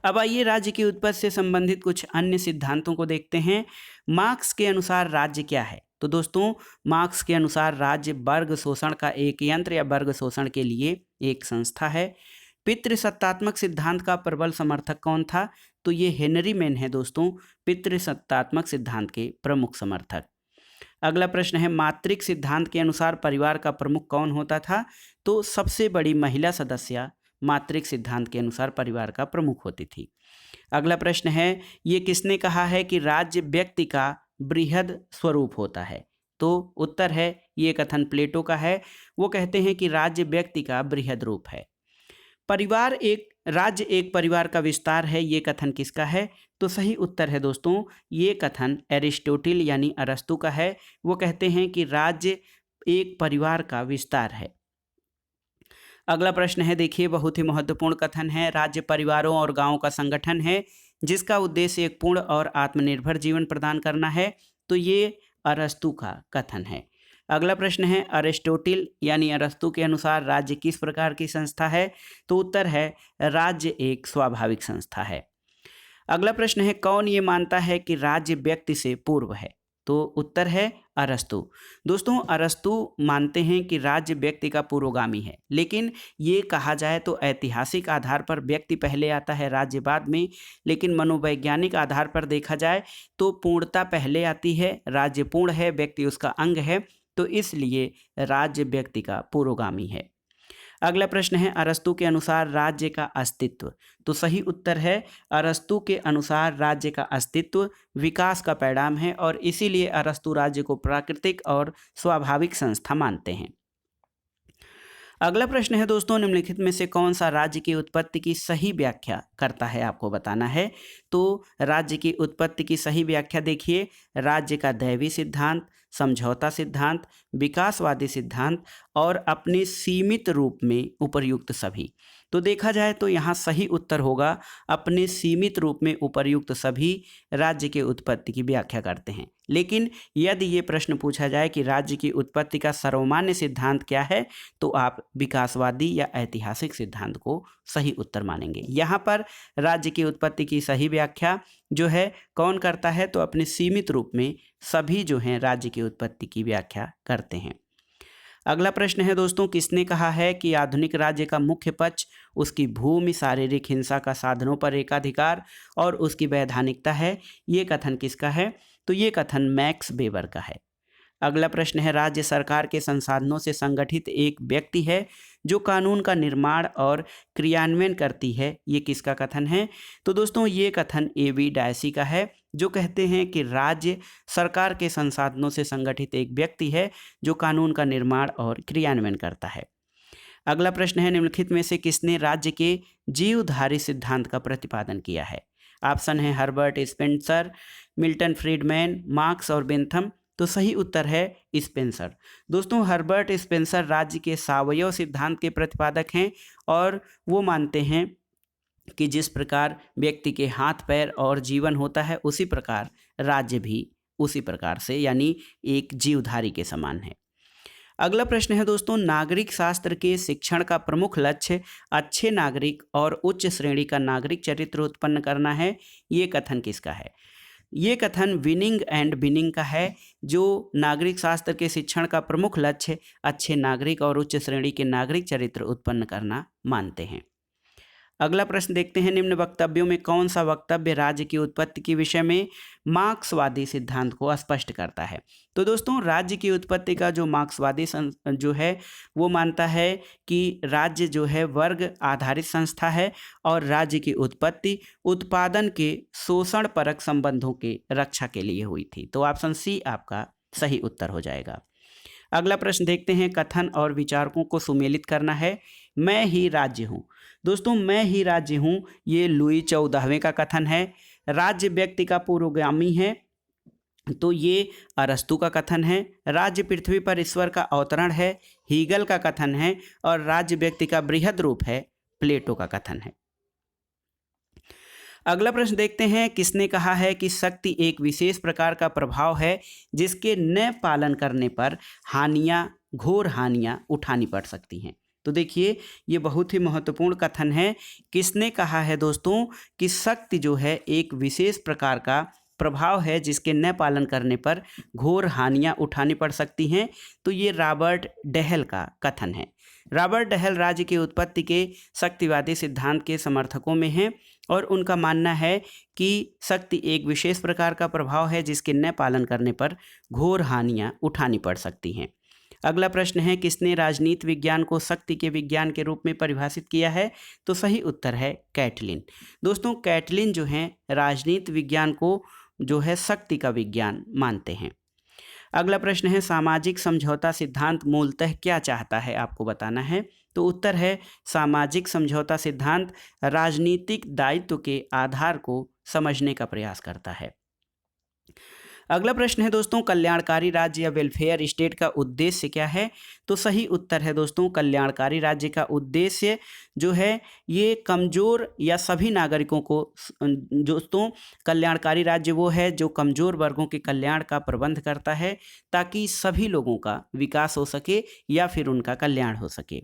अब आइए राज्य की उत्पत्ति से संबंधित कुछ अन्य सिद्धांतों को देखते हैं। मार्क्स के अनुसार राज्य क्या है? तो दोस्तों, मार्क्स के अनुसार राज्य वर्ग शोषण का एक यंत्र या वर्ग शोषण के लिए एक संस्था है। पितृसत्तात्मक सिद्धांत का प्रबल समर्थक कौन था? तो ये हेनरी मैन है दोस्तों, पितृसत्तात्मक सिद्धांत के प्रमुख समर्थक। अगला प्रश्न है, मातृक सिद्धांत के अनुसार परिवार का प्रमुख कौन होता था? तो सबसे बड़ी महिला सदस्य मातृक सिद्धांत के अनुसार परिवार का प्रमुख होती थी। अगला प्रश्न है, ये किसने कहा है कि राज्य व्यक्ति का बृहद स्वरूप होता है? तो उत्तर है ये कथन प्लेटो का है। वो कहते हैं कि राज्य व्यक्ति का बृहद रूप है। राज्य एक परिवार का विस्तार है, ये कथन किसका है? तो सही उत्तर है दोस्तों, ये कथन एरिस्टोटिल यानी अरस्तु का है। वो कहते हैं कि राज्य एक परिवार का विस्तार है। अगला प्रश्न है, देखिए बहुत ही महत्वपूर्ण कथन है, राज्य परिवारों और गांवों का संगठन है जिसका उद्देश्य एक पूर्ण और आत्मनिर्भर जीवन प्रदान करना है। तो ये अरस्तु का कथन है। अगला प्रश्न है, अरिस्टोटिल यानी अरस्तु के अनुसार राज्य किस प्रकार की संस्था है? तो उत्तर है राज्य एक स्वाभाविक संस्था है। अगला प्रश्न है, कौन ये मानता है कि राज्य व्यक्ति से पूर्व है? तो उत्तर है अरस्तु। दोस्तों, अरस्तु मानते हैं कि राज्य व्यक्ति का पूर्वगामी है, लेकिन ये कहा जाए तो ऐतिहासिक आधार पर व्यक्ति पहले आता है, राज्य बाद में। लेकिन मनोवैज्ञानिक आधार पर देखा जाए तो पूर्णता पहले आती है, राज्य पूर्ण है, व्यक्ति उसका अंग है, तो इसलिए राज्य व्यक्ति का पूर्वगामी है। अगला प्रश्न है, अरस्तु के अनुसार राज्य का अस्तित्व। तो सही उत्तर है अरस्तु के अनुसार राज्य का अस्तित्व विकास का परिणाम है और इसीलिए अरस्तु राज्य को प्राकृतिक और स्वाभाविक संस्था मानते हैं। अगला प्रश्न है दोस्तों, निम्नलिखित में से कौन सा राज्य की उत्पत्ति की सही व्याख्या करता है? आपको बताना है। तो राज्य की उत्पत्ति की सही व्याख्या देखिए, राज्य का दैवी सिद्धांत, समझौता सिद्धांत, विकासवादी सिद्धांत और अपने सीमित रूप में उपर्युक्त सभी। तो देखा जाए तो यहाँ सही उत्तर होगा अपने सीमित रूप में उपर्युक्त सभी राज्य की उत्पत्ति की व्याख्या करते हैं। लेकिन यदि ये प्रश्न पूछा जाए कि राज्य की उत्पत्ति का सर्वमान्य सिद्धांत क्या है, तो आप विकासवादी या ऐतिहासिक सिद्धांत को सही उत्तर मानेंगे। यहाँ पर राज्य की उत्पत्ति की सही व्याख्या जो है कौन करता है? तो अपने सीमित रूप में सभी जो हैं राज्य की उत्पत्ति की व्याख्या करते हैं। अगला प्रश्न है दोस्तों, किसने कहा है कि आधुनिक राज्य का मुख्य पक्ष उसकी भूमि, शारीरिक हिंसा का साधनों पर एकाधिकार और उसकी वैधानिकता है? ये कथन किसका है? तो ये कथन मैक्स वेबर का है। अगला प्रश्न है, राज्य सरकार के संसाधनों से संगठित एक व्यक्ति है जो कानून का निर्माण और क्रियान्वयन करती है, ये किसका कथन है? तो दोस्तों, ये कथन एवी डायसी का है, जो कहते हैं कि राज्य सरकार के संसाधनों से संगठित एक व्यक्ति है जो कानून का निर्माण और क्रियान्वयन करता है। अगला प्रश्न है, निम्नलिखित में से किसने राज्य के जीवधारी सिद्धांत का प्रतिपादन किया है? ऑप्शन है Herbert Spencer, Milton Friedman, Marx और बेंथम। तो सही उत्तर है स्पेंसर। दोस्तों, हर्बर्ट स्पेंसर राज्य के सावयव सिद्धांत के प्रतिपादक हैं और वो मानते हैं कि जिस प्रकार व्यक्ति के हाथ पैर और जीवन होता है, उसी प्रकार राज्य भी उसी प्रकार से यानी एक जीवधारी के समान है। अगला प्रश्न है दोस्तों, नागरिक शास्त्र के शिक्षण का प्रमुख लक्ष्य अच्छे नागरिक और उच्च श्रेणी का नागरिक चरित्र उत्पन्न करना है, ये कथन किसका है? ये कथन विनिंग एंड बिनिंग का है, जो नागरिक शास्त्र के शिक्षण का प्रमुख लक्ष्य अच्छे नागरिक और उच्च श्रेणी के नागरिक चरित्र उत्पन्न करना मानते हैं। अगला प्रश्न देखते हैं, निम्न वक्तव्यों में कौन सा वक्तव्य राज्य की उत्पत्ति के विषय में मार्क्सवादी सिद्धांत को स्पष्ट करता है? तो दोस्तों, राज्य की उत्पत्ति का जो मार्क्सवादी जो है वो मानता है कि राज्य जो है वर्ग आधारित संस्था है और राज्य की उत्पत्ति उत्पादन के शोषण परक संबंधों के रक्षा के लिए हुई थी। तो ऑप्शन सी आपका सही उत्तर हो जाएगा। अगला प्रश्न देखते हैं, कथन और विचारकों को सुमेलित करना है। मैं ही राज्य हूँ। दोस्तों, मैं ही राज्य हूँ ये लुई 14वें का कथन है। राज्य व्यक्ति का पूर्वगामी है, तो ये अरस्तु का कथन है। राज्य पृथ्वी पर ईश्वर का अवतरण है, हीगल का कथन है। और राज्य व्यक्ति का बृहद रूप है, प्लेटो का कथन है। अगला प्रश्न देखते हैं, किसने कहा है कि शक्ति एक विशेष प्रकार का प्रभाव है जिसके न पालन करने पर घोर हानियां उठानी पड़ सकती हैं। तो देखिए, ये बहुत ही महत्वपूर्ण कथन है। किसने कहा है दोस्तों कि शक्ति जो है एक विशेष प्रकार का प्रभाव है जिसके न पालन करने पर घोर हानियां उठानी पड़ सकती हैं। तो ये रॉबर्ट डहल का कथन है। रॉबर्ट डहल राज्य की उत्पत्ति के शक्तिवादी सिद्धांत के समर्थकों में हैं और उनका मानना है कि शक्ति एक विशेष प्रकार का प्रभाव है जिसके न पालन करने पर घोर हानियां उठानी पड़ सकती हैं। अगला प्रश्न है, किसने राजनीति विज्ञान को शक्ति के विज्ञान के रूप में परिभाषित किया है? तो सही उत्तर है कैटलिन। दोस्तों, कैटलिन जो है राजनीति विज्ञान को जो है शक्ति का विज्ञान मानते हैं। अगला प्रश्न है, सामाजिक समझौता सिद्धांत मूलतः क्या चाहता है? आपको बताना है। तो उत्तर है, सामाजिक समझौता सिद्धांत राजनीतिक दायित्व के आधार को समझने का प्रयास करता है। अगला प्रश्न है दोस्तों, कल्याणकारी राज्य या वेलफेयर स्टेट का उद्देश्य क्या है? तो सही उत्तर है दोस्तों, कल्याणकारी राज्य का उद्देश्य जो है ये कमज़ोर या सभी नागरिकों को दोस्तों, कल्याणकारी राज्य वो है जो कमज़ोर वर्गों के कल्याण का प्रबंध करता है ताकि सभी लोगों का विकास हो सके या फिर उनका कल्याण हो सके।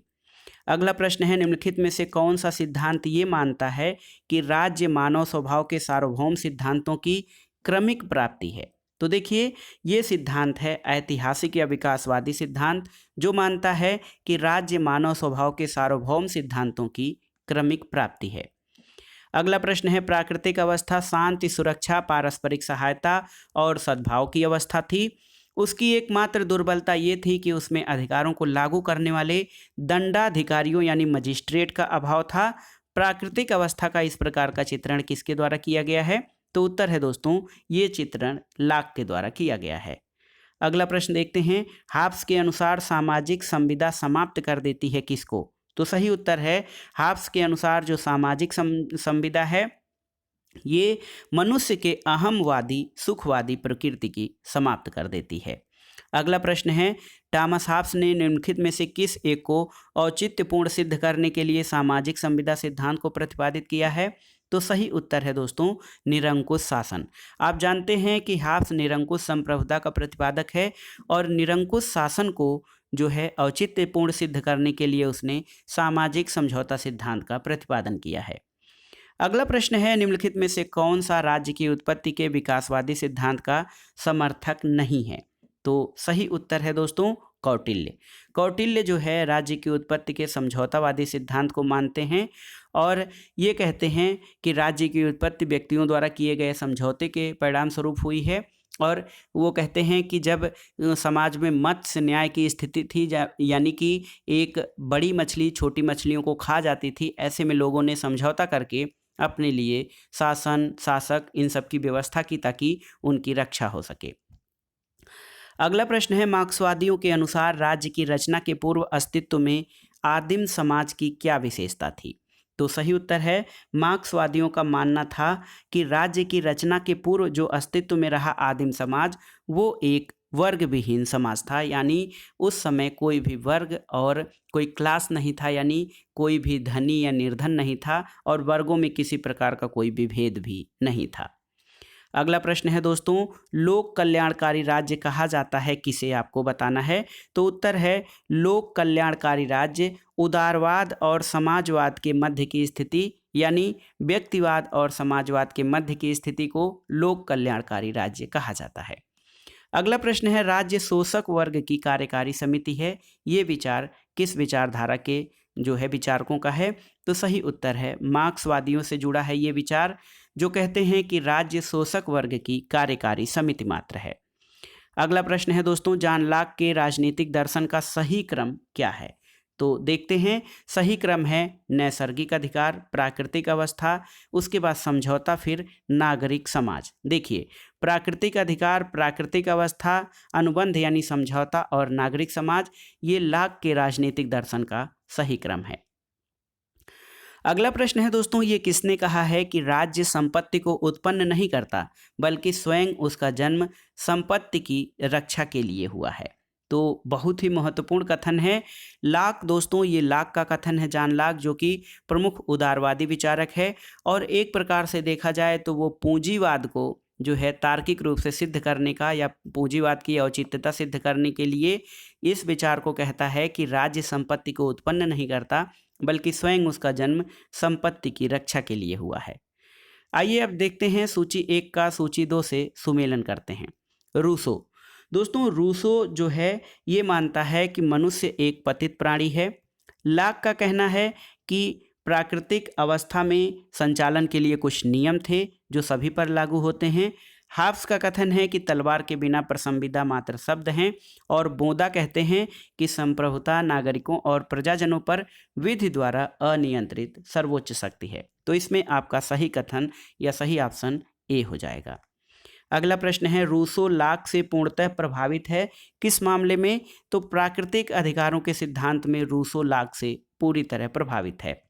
अगला प्रश्न है, निम्नलिखित में से कौन सा सिद्धांत ये मानता है कि राज्य मानव स्वभाव के सार्वभौम सिद्धांतों की क्रमिक प्राप्ति है? तो देखिए, ये सिद्धांत है ऐतिहासिक या विकासवादी सिद्धांत जो मानता है कि राज्य मानव स्वभाव के सार्वभौम सिद्धांतों की क्रमिक प्राप्ति है। अगला प्रश्न है, प्राकृतिक अवस्था शांति, सुरक्षा, पारस्परिक सहायता और सद्भाव की अवस्था थी। उसकी एकमात्र दुर्बलता ये थी कि उसमें अधिकारों को लागू करने वाले दंडाधिकारियों यानी मजिस्ट्रेट का अभाव था। प्राकृतिक अवस्था का इस प्रकार का चित्रण किसके द्वारा किया गया है? तो उत्तर है दोस्तों, ये चित्रण लॉक के द्वारा किया गया है। अगला प्रश्न देखते हैं, हाब्स के अनुसार सामाजिक संविदा समाप्त कर देती है किसको? तो सही उत्तर है, हाब्स के अनुसार जो सामाजिक संविदा है ये मनुष्य के अहमवादी सुखवादी प्रकृति की समाप्त कर देती है। अगला प्रश्न है, टॉमस हाब्स ने निम्नलिखित में से किस एक को औचित्यपूर्ण सिद्ध करने के लिए सामाजिक संविदा सिद्धांत को प्रतिपादित किया है? तो सही उत्तर है दोस्तों, निरंकुश शासन। आप जानते हैं कि हाब्स निरंकुश संप्रभुता का प्रतिपादक है और निरंकुश शासन को जो है औचित्यपूर्ण सिद्ध करने के लिए उसने सामाजिक समझौता सिद्धांत का प्रतिपादन किया है। अगला प्रश्न है, निम्नलिखित में से कौन सा राज्य की उत्पत्ति के विकासवादी सिद्धांत का समर्थक नहीं है? तो सही उत्तर है दोस्तों, कौटिल्य। कौटिल्य जो है राज्य की उत्पत्ति के समझौतावादी सिद्धांत को मानते हैं और ये कहते हैं कि राज्य की उत्पत्ति व्यक्तियों द्वारा किए गए समझौते के परिणाम स्वरूप हुई है। और वो कहते हैं कि जब समाज में मत्स्य न्याय की स्थिति थी, यानी कि एक बड़ी मछली छोटी मछलियों को खा जाती थी, ऐसे में लोगों ने समझौता करके अपने लिए शासन, शासक इन सब की व्यवस्था की ताकि उनकी रक्षा हो सके। अगला प्रश्न है, मार्क्सवादियों के अनुसार राज्य की रचना के पूर्व अस्तित्व में आदिम समाज की क्या विशेषता थी? तो सही उत्तर है, मार्क्सवादियों का मानना था कि राज्य की रचना के पूर्व जो अस्तित्व में रहा आदिम समाज वो एक वर्ग विहीन समाज था, यानी उस समय कोई भी वर्ग और कोई क्लास नहीं था, यानी कोई भी धनी या निर्धन नहीं था और वर्गों में किसी प्रकार का कोई भी भेद भी नहीं था। अगला प्रश्न है दोस्तों, लोक कल्याणकारी राज्य कहा जाता है किसे? आपको बताना है। तो उत्तर है, लोक कल्याणकारी राज्य उदारवाद और समाजवाद के मध्य की स्थिति यानी व्यक्तिवाद और समाजवाद के मध्य की स्थिति को लोक कल्याणकारी राज्य कहा जाता है। अगला प्रश्न है, राज्य शोषक वर्ग की कार्यकारी समिति है, ये विचार किस विचारधारा के जो है विचारकों का है? तो सही उत्तर है, मार्क्सवादियों से जुड़ा है ये विचार जो कहते हैं कि राज्य शोषक वर्ग की कार्यकारी समिति मात्र है। अगला प्रश्न है दोस्तों, जॉन लॉक के राजनीतिक दर्शन का सही क्रम क्या है? तो देखते हैं, सही क्रम है नैसर्गिक अधिकार, प्राकृतिक अवस्था, उसके बाद समझौता, फिर नागरिक समाज। देखिए, प्राकृतिक अधिकार, प्राकृतिक अवस्था, अनुबंध यानी समझौता और नागरिक समाज, ये लॉक के राजनीतिक दर्शन का सही क्रम है। अगला प्रश्न है दोस्तों, ये किसने कहा है कि राज्य संपत्ति को उत्पन्न नहीं करता बल्कि स्वयं उसका जन्म संपत्ति की रक्षा के लिए हुआ है? तो बहुत ही महत्वपूर्ण कथन है। लाक दोस्तों, ये लाक का कथन है, जॉन लाक, जो कि प्रमुख उदारवादी विचारक है और एक प्रकार से देखा जाए तो वो पूंजीवाद को जो है तार्किक रूप से सिद्ध करने का या पूंजीवाद की औचित्यता सिद्ध करने के लिए इस विचार को कहता है कि राज्य संपत्ति को उत्पन्न नहीं करता, बल्कि स्वयं उसका जन्म संपत्ति की रक्षा के लिए हुआ है। आइए अब देखते हैं सूची 1 का सूची 2 से सुमेलन करते हैं। रूसो दोस्तों, रूसो जो है ये मानता है कि मनुष्य एक पतित प्राणी है। लाक का कहना है कि प्राकृतिक अवस्था में संचालन के लिए कुछ नियम थे जो सभी पर लागू होते हैं। हाब्स का कथन है कि तलवार के बिना प्रसंविदा मात्र शब्द हैं और बोदा कहते हैं कि संप्रभुता नागरिकों और प्रजाजनों पर विधि द्वारा अनियंत्रित सर्वोच्च शक्ति है। तो इसमें आपका सही कथन या सही ऑप्शन ए हो जाएगा। अगला प्रश्न है, रूसो लाक से पूर्णतः प्रभावित है, किस मामले में? तो प्राकृतिक अधिकारों के सिद्धांत में रूसो लाक से पूरी तरह प्रभावित है।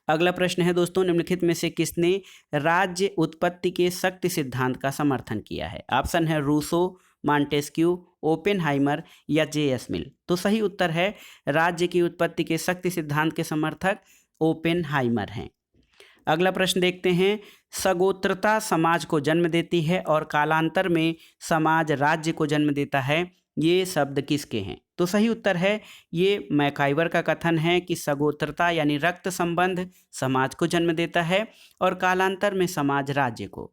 अगला प्रश्न है दोस्तों, निम्नलिखित में से किसने राज्य उत्पत्ति के शक्ति सिद्धांत का समर्थन किया है? ऑप्शन है रूसो, मॉन्टेस्क्यू, ओपेनहाइमर या जे.एस. मिल। तो सही उत्तर है राज्य की उत्पत्ति के शक्ति सिद्धांत के समर्थक ओपेनहाइमर हैं। अगला प्रश्न देखते हैं, सगोत्रता समाज को जन्म देती है और कालांतर में समाज राज्य को जन्म देता है, ये शब्द किसके हैं? तो सही उत्तर है ये मैकाइवर का कथन है कि सगोत्रता यानी रक्त संबंध समाज को जन्म देता है और कालांतर में समाज राज्य को।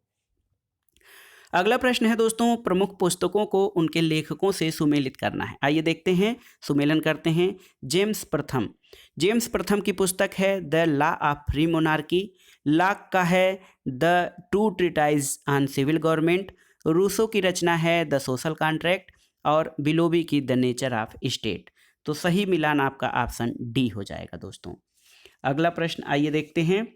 अगला प्रश्न है दोस्तों, प्रमुख पुस्तकों को उनके लेखकों से सुमेलित करना है। आइए देखते हैं, सुमेलन करते हैं। जेम्स प्रथम की पुस्तक है the law of free monarchy. Locke का है the two treatise on civil government. Rousseau की रचना है द सोशल कॉन्ट्रैक्ट और बिलोबी की द नेचर ऑफ स्टेट। तो सही मिलान आपका ऑप्शन डी हो जाएगा दोस्तों। अगला प्रश्न आइए देखते हैं।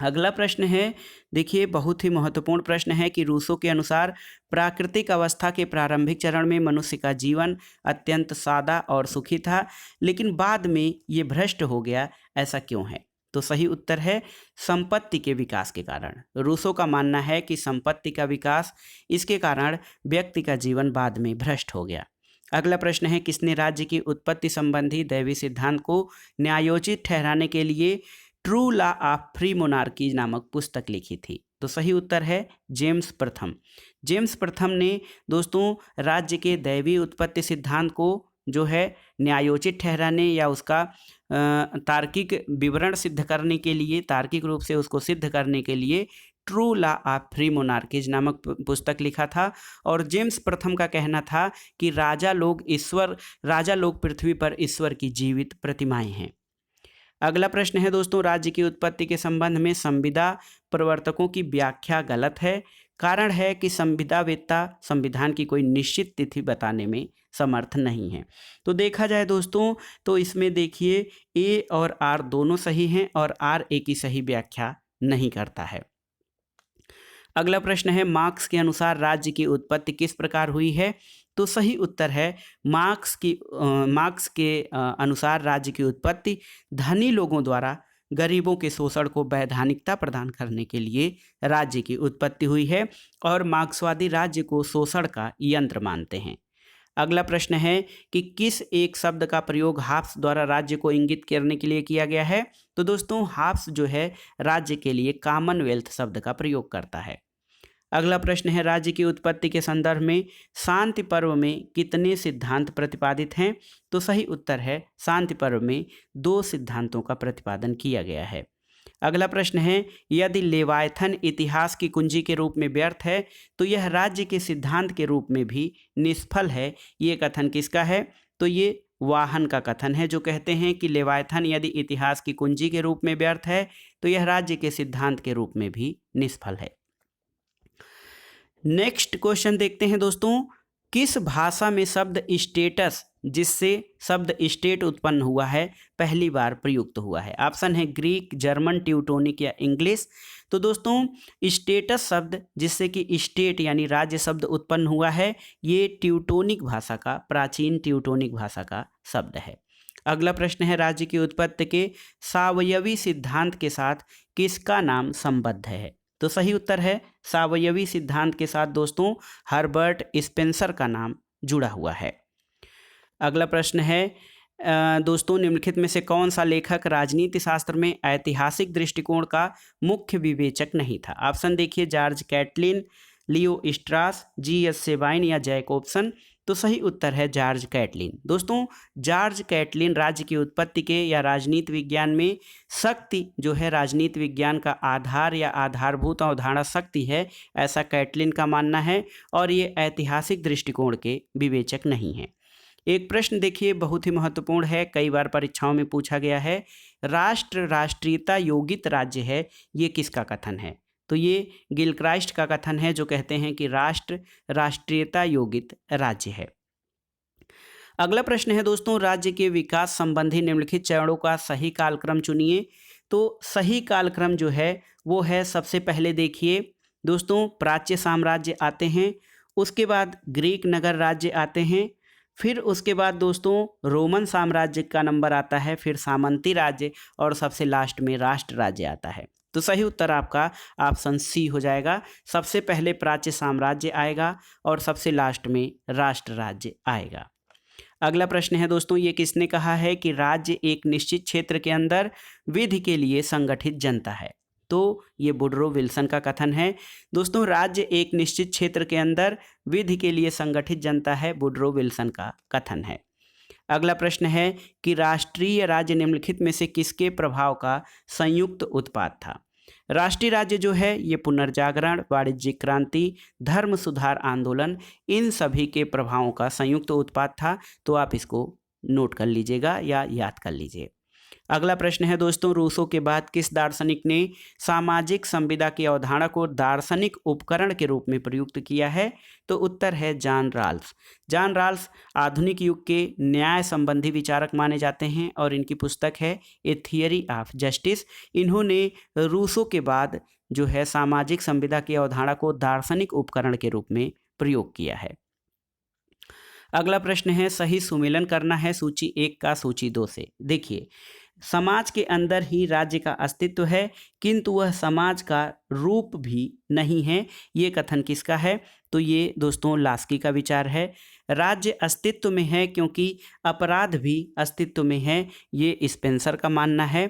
अगला प्रश्न है, देखिए बहुत ही महत्वपूर्ण प्रश्न है कि रूसो के अनुसार प्राकृतिक अवस्था के प्रारंभिक चरण में मनुष्य का जीवन अत्यंत सादा और सुखी था, लेकिन बाद में ये भ्रष्ट हो गया, ऐसा क्यों है? तो सही उत्तर है संपत्ति के विकास के कारण। रूसो का मानना है कि संपत्ति का विकास, इसके कारण व्यक्ति का जीवन बाद में भ्रष्ट हो गया। अगला प्रश्न है, किसने राज्य की उत्पत्ति संबंधी दैवी सिद्धांत को न्यायोचित ठहराने के लिए true law of free monarchy नामक पुस्तक लिखी थी? तो सही उत्तर है जेम्स प्रथम ने दोस्तों राज्य के दैवी उत्पत्ति सिद्धांत को जो है न्यायोचित ठहराने या उसका तार्किक विवरण सिद्ध करने के लिए, तार्किक रूप से उसको सिद्ध करने के लिए true law of free monarchies नामक पुस्तक लिखा था। और जेम्स प्रथम का कहना था कि राजा लोग पृथ्वी पर ईश्वर की जीवित प्रतिमाएं हैं। अगला प्रश्न है दोस्तों, राज्य की उत्पत्ति के संबंध में संविदा प्रवर्तकों की व्याख्या गलत है। कारण है कि संविदावेत्ता संविधान की कोई निश्चित तिथि बताने में समर्थ नहीं है। तो देखा जाए दोस्तों तो इसमें देखिए ए और आर दोनों सही हैं और आर ए की सही व्याख्या नहीं करता है। अगला प्रश्न है, मार्क्स के अनुसार राज्य की उत्पत्ति किस प्रकार हुई है? तो सही उत्तर है मार्क्स के अनुसार राज्य की उत्पत्ति धनी लोगों द्वारा गरीबों के शोषण को वैधानिकता प्रदान करने के लिए राज्य की उत्पत्ति हुई है और मार्क्सवादी राज्य को शोषण का यंत्र मानते हैं। अगला प्रश्न है कि किस एक शब्द का प्रयोग हाब्स द्वारा राज्य को इंगित करने के लिए किया गया है? तो दोस्तों हाब्स जो है राज्य के लिए कॉमनवेल्थ शब्द का प्रयोग करता है। अगला प्रश्न है, राज्य की उत्पत्ति के संदर्भ में शांति पर्व में कितने सिद्धांत प्रतिपादित हैं? तो सही उत्तर है शांति पर्व में 2 सिद्धांतों का प्रतिपादन किया गया है। अगला प्रश्न है, यदि लेवायथन इतिहास की कुंजी के रूप में व्यर्थ है तो यह राज्य के सिद्धांत के रूप में भी निष्फल है, ये कथन किसका है? तो ये वाहन का कथन है, जो कहते हैं कि लेवायथन यदि इतिहास की कुंजी के रूप में व्यर्थ है तो यह राज्य के सिद्धांत के रूप में भी निष्फल है। नेक्स्ट क्वेश्चन देखते हैं दोस्तों, किस भाषा में शब्द स्टेटस, जिससे शब्द स्टेट उत्पन्न हुआ है, पहली बार प्रयुक्त हुआ है? ऑप्शन है ग्रीक, जर्मन, ट्यूटोनिक या इंग्लिश। तो दोस्तों स्टेटस शब्द जिससे कि स्टेट यानी राज्य शब्द उत्पन्न हुआ है, ये ट्यूटोनिक भाषा का, प्राचीन ट्यूटोनिक भाषा का शब्द है। अगला प्रश्न है, राज्य की उत्पत्ति के सावयवी सिद्धांत के साथ किसका नाम संबद्ध है? तो सही उत्तर है सावयवी सिद्धांत के साथ दोस्तों हर्बर्ट स्पेंसर का नाम जुड़ा हुआ है। अगला प्रश्न है दोस्तों, निम्नलिखित में से कौन सा लेखक राजनीति शास्त्र में ऐतिहासिक दृष्टिकोण का मुख्य विवेचक नहीं था? ऑप्शन देखिए, जॉर्ज कैटलिन, लियो स्ट्रास, जी.एस. सेबाइन या जैकोब्सन। तो सही उत्तर है जॉर्ज कैटलिन। दोस्तों, जॉर्ज कैटलिन राज्य की उत्पत्ति के या राजनीति विज्ञान में शक्ति जो है राजनीति विज्ञान का आधार या आधारभूत अवधारणा शक्ति है, ऐसा कैटलिन का मानना है, और ये ऐतिहासिक दृष्टिकोण के विवेचक नहीं हैं। एक प्रश्न देखिए, बहुत ही महत्वपूर्ण है, कई बार परीक्षाओं में पूछा गया है। राष्ट्र राष्ट्रीयता योगित राज्य है, ये किसका कथन है? तो ये गिलक्राइस्ट का कथन है, जो कहते हैं कि राष्ट्र राष्ट्रीयता योगित राज्य है। अगला प्रश्न है दोस्तों, राज्य के विकास संबंधी निम्नलिखित चरणों का सही कालक्रम चुनिए। तो सही कालक्रम जो है वो है, सबसे पहले देखिए दोस्तों, प्राच्य साम्राज्य आते हैं, उसके बाद ग्रीक नगर राज्य आते हैं, फिर उसके बाद दोस्तों रोमन साम्राज्य का नंबर आता है, फिर सामंती राज्य, और सबसे लास्ट में राष्ट्र राज्य आता है। तो सही उत्तर आपका ऑप्शन सी हो जाएगा। सबसे पहले प्राच्य साम्राज्य आएगा और सबसे लास्ट में राष्ट्र राज्य आएगा। अगला प्रश्न है दोस्तों, ये किसने कहा है कि राज्य एक निश्चित क्षेत्र के अंदर विधि के लिए संगठित जनता है? तो ये वुडरो विल्सन का कथन है। दोस्तों, राज्य एक निश्चित क्षेत्र के अंदर विधि के लिए संगठित जनता है, वुडरो विल्सन का कथन है। अगला प्रश्न है कि राष्ट्रीय राज्य निम्नलिखित में से किसके प्रभाव का संयुक्त उत्पाद था? राष्ट्रीय राज्य जो है ये पुनर्जागरण, वाणिज्यिक क्रांति, धर्म सुधार आंदोलन, इन सभी के प्रभावों का संयुक्त उत्पाद था। तो आप इसको नोट कर लीजिएगा या याद कर लीजिए। अगला प्रश्न है दोस्तों, रूसो के बाद किस दार्शनिक ने सामाजिक संविदा की अवधारणा को दार्शनिक उपकरण के रूप में प्रयुक्त किया है? तो उत्तर है जॉन राल्स। जॉन राल्स आधुनिक युग के न्याय संबंधी विचारक माने जाते हैं और इनकी पुस्तक है ए थियरी ऑफ जस्टिस। इन्होंने रूसो के बाद जो है सामाजिक संविदा की अवधारणा को दार्शनिक उपकरण के रूप में प्रयोग किया है। अगला प्रश्न है, सही सुमेलन करना है सूची 1 का सूची 2 से। देखिए, समाज के अंदर ही राज्य का अस्तित्व है, किंतु वह समाज का रूप भी नहीं है, ये कथन किसका है? तो ये दोस्तों लास्की का विचार है। राज्य अस्तित्व में है क्योंकि अपराध भी अस्तित्व में है, ये स्पेंसर का मानना है।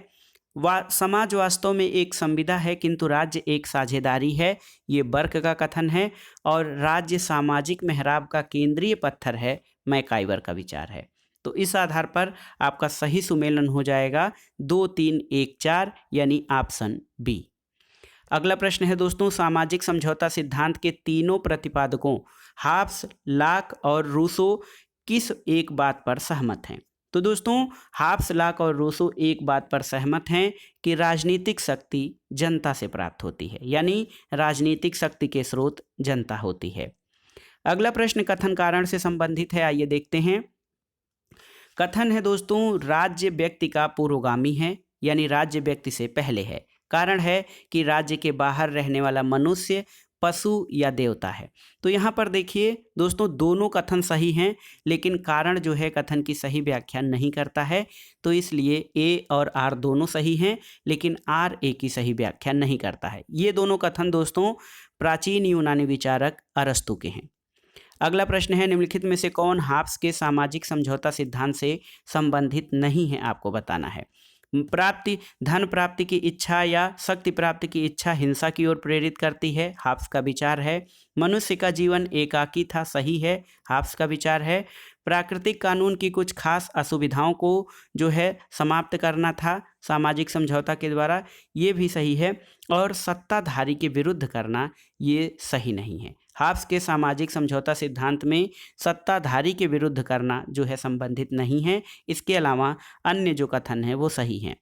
समाज वास्तव में एक संविदा है किंतु राज्य एक साझेदारी है, ये बर्क का कथन है। और राज्य सामाजिक मेहराब का केंद्रीय पत्थर है, मैकाइवर का विचार है। तो इस आधार पर आपका सही सुमेलन हो जाएगा 2, 3, 1, 4 यानी ऑप्शन बी। अगला प्रश्न है दोस्तों, सामाजिक समझौता सिद्धांत के तीनों प्रतिपादकों हाब्स, लॉक और रूसो किस एक बात पर सहमत हैं? तो दोस्तों, हाब्स, लॉक और रूसो एक बात पर सहमत हैं कि राजनीतिक शक्ति जनता से प्राप्त होती है, यानी राजनीतिक शक्ति के स्रोत जनता होती है। अगला प्रश्न कथन कारण से संबंधित है, आइए देखते हैं। कथन है दोस्तों, राज्य व्यक्ति का पुरोगामी है, यानी राज्य व्यक्ति से पहले है। कारण है कि राज्य के बाहर रहने वाला मनुष्य, पशु या देवता है। तो यहाँ पर देखिए दोस्तों, दोनों कथन सही हैं, लेकिन कारण जो है कथन की सही व्याख्या नहीं करता है। तो इसलिए ए और आर दोनों सही हैं, लेकिन आर ए की सही व्याख्या नहीं करता है। ये दोनों कथन दोस्तों प्राचीन यूनानी विचारक अरस्तु के हैं। अगला प्रश्न है, निम्नलिखित में से कौन हाब्स के सामाजिक समझौता सिद्धांत से संबंधित नहीं है? आपको बताना है। धन प्राप्ति की इच्छा या शक्ति प्राप्ति की इच्छा हिंसा की ओर प्रेरित करती है, हाब्स का विचार है। मनुष्य का जीवन एकाकी था, सही है, हाब्स का विचार है। प्राकृतिक कानून की कुछ खास असुविधाओं को जो है समाप्त करना था सामाजिक समझौता के द्वारा, ये भी सही है। और सत्ताधारी के विरुद्ध करना, ये सही नहीं है। हाब्स के सामाजिक समझौता सिद्धांत में सत्ताधारी के विरुद्ध करना जो है संबंधित नहीं है। इसके अलावा अन्य जो कथन है वो सही हैं।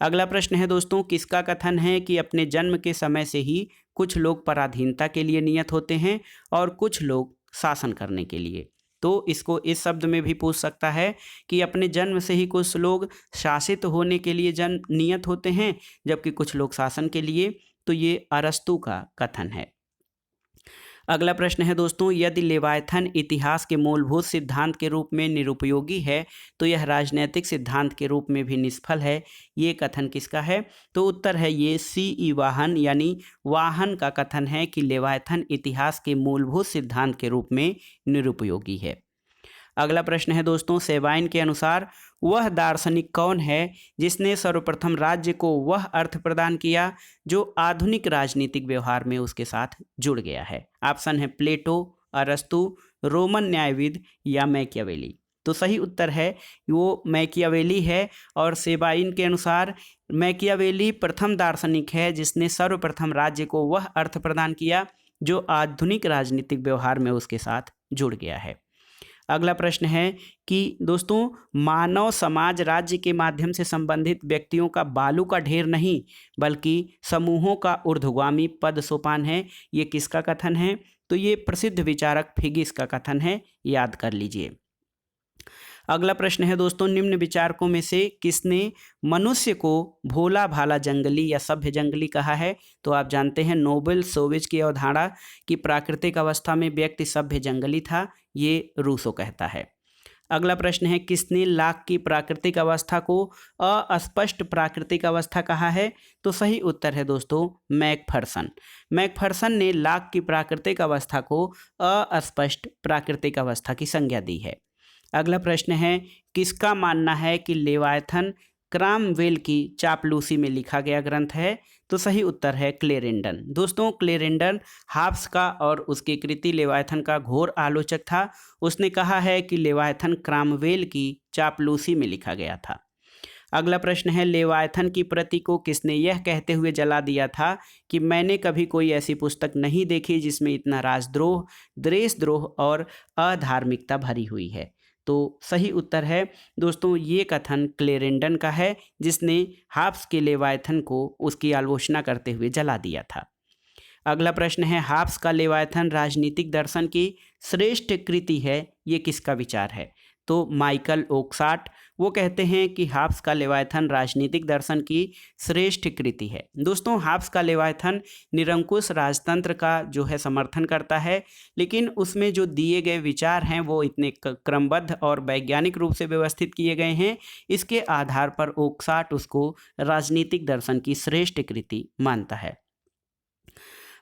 अगला प्रश्न है दोस्तों, किसका कथन है कि अपने जन्म के समय से ही कुछ लोग पराधीनता के लिए नियत होते हैं और कुछ लोग शासन करने के लिए? तो इसको इस शब्द में भी पूछ सकता है कि अपने जन्म से ही कुछ लोग शासित होने के लिए नियत होते हैं, जबकि कुछ लोग शासन के लिए। तो ये अरस्तु का कथन है। अगला प्रश्न है दोस्तों, यदि लेवायथन इतिहास के मूलभूत सिद्धांत के रूप में निरुपयोगी है तो यह राजनीतिक सिद्धांत के रूप में भी निष्फल है। ये कथन किसका है? तो उत्तर है ये C.E. वाहन यानी वाहन का कथन है कि लेवायथन इतिहास के मूलभूत सिद्धांत के रूप में निरुपयोगी है। अगला प्रश्न है दोस्तों, सेबाइन के अनुसार वह दार्शनिक कौन है जिसने सर्वप्रथम राज्य को वह अर्थ प्रदान किया जो आधुनिक राजनीतिक व्यवहार में उसके साथ जुड़ गया है? ऑप्शन है प्लेटो, अरस्तु, रोमन न्यायविद या मैकियावेली। तो सही उत्तर है वो मैकियावेली है। और सेबाइन के अनुसार मैकियावेली प्रथम दार्शनिक है जिसने सर्वप्रथम राज्य को वह अर्थ प्रदान किया जो आधुनिक राजनीतिक व्यवहार में उसके साथ जुड़ गया है। अगला प्रश्न है कि दोस्तों, मानव समाज राज्य के माध्यम से संबंधित व्यक्तियों का बालू का ढेर नहीं बल्कि समूहों का ऊर्ध्वगामी पद सोपान है। ये किसका कथन है? तो ये प्रसिद्ध विचारक फिगिस का कथन है, याद कर लीजिए। अगला प्रश्न है दोस्तों, निम्न विचारकों में से किसने मनुष्य को भोला भाला जंगली या सभ्य जंगली कहा है? तो आप जानते हैं नोबेल सोविच की अवधारणा कि प्राकृतिक अवस्था में व्यक्ति सभ्य जंगली था, ये रूसो कहता है। अगला प्रश्न है, किसने लाक की प्राकृतिक अवस्था को अस्पष्ट प्राकृतिक अवस्था कहा है? तो सही उत्तर है दोस्तों मैकफर्सन। मैकफर्सन ने लाक की प्राकृतिक अवस्था को अस्पष्ट प्राकृतिक अवस्था की संज्ञा दी है। अगला प्रश्न है, किसका मानना है कि लेवायथन क्रामवेल की चापलूसी में लिखा गया ग्रंथ है? तो सही उत्तर है क्लेरेंडन। दोस्तों क्लेरेंडन हाब्स का और उसकी कृति लेवायथन का घोर आलोचक था। उसने कहा है कि लेवायथन क्रामवेल की चापलूसी में लिखा गया था। अगला प्रश्न है, लेवायथन की प्रति को किसने यह कहते हुए जला दिया था कि मैंने कभी कोई ऐसी पुस्तक नहीं देखी जिसमें इतना राजद्रोह, देशद्रोह और अधार्मिकता भरी हुई है? तो सही उत्तर है दोस्तों ये कथन क्लेरेंडन का है जिसने हाब्स के लेवायथन को उसकी आलोचना करते हुए जला दिया था। अगला प्रश्न है, हाब्स का लेवायथन राजनीतिक दर्शन की श्रेष्ठ कृति है, ये किसका विचार है? तो माइकल ओकसाट वो कहते हैं कि हाब्स का लेवायथन राजनीतिक दर्शन की श्रेष्ठ कृति है। दोस्तों हाब्स का लेवायथन निरंकुश राजतंत्र का जो है समर्थन करता है, लेकिन उसमें जो दिए गए विचार हैं वो इतने क्रमबद्ध और वैज्ञानिक रूप से व्यवस्थित किए गए हैं, इसके आधार पर ओकसाट उसको राजनीतिक दर्शन की श्रेष्ठ कृति मानता है।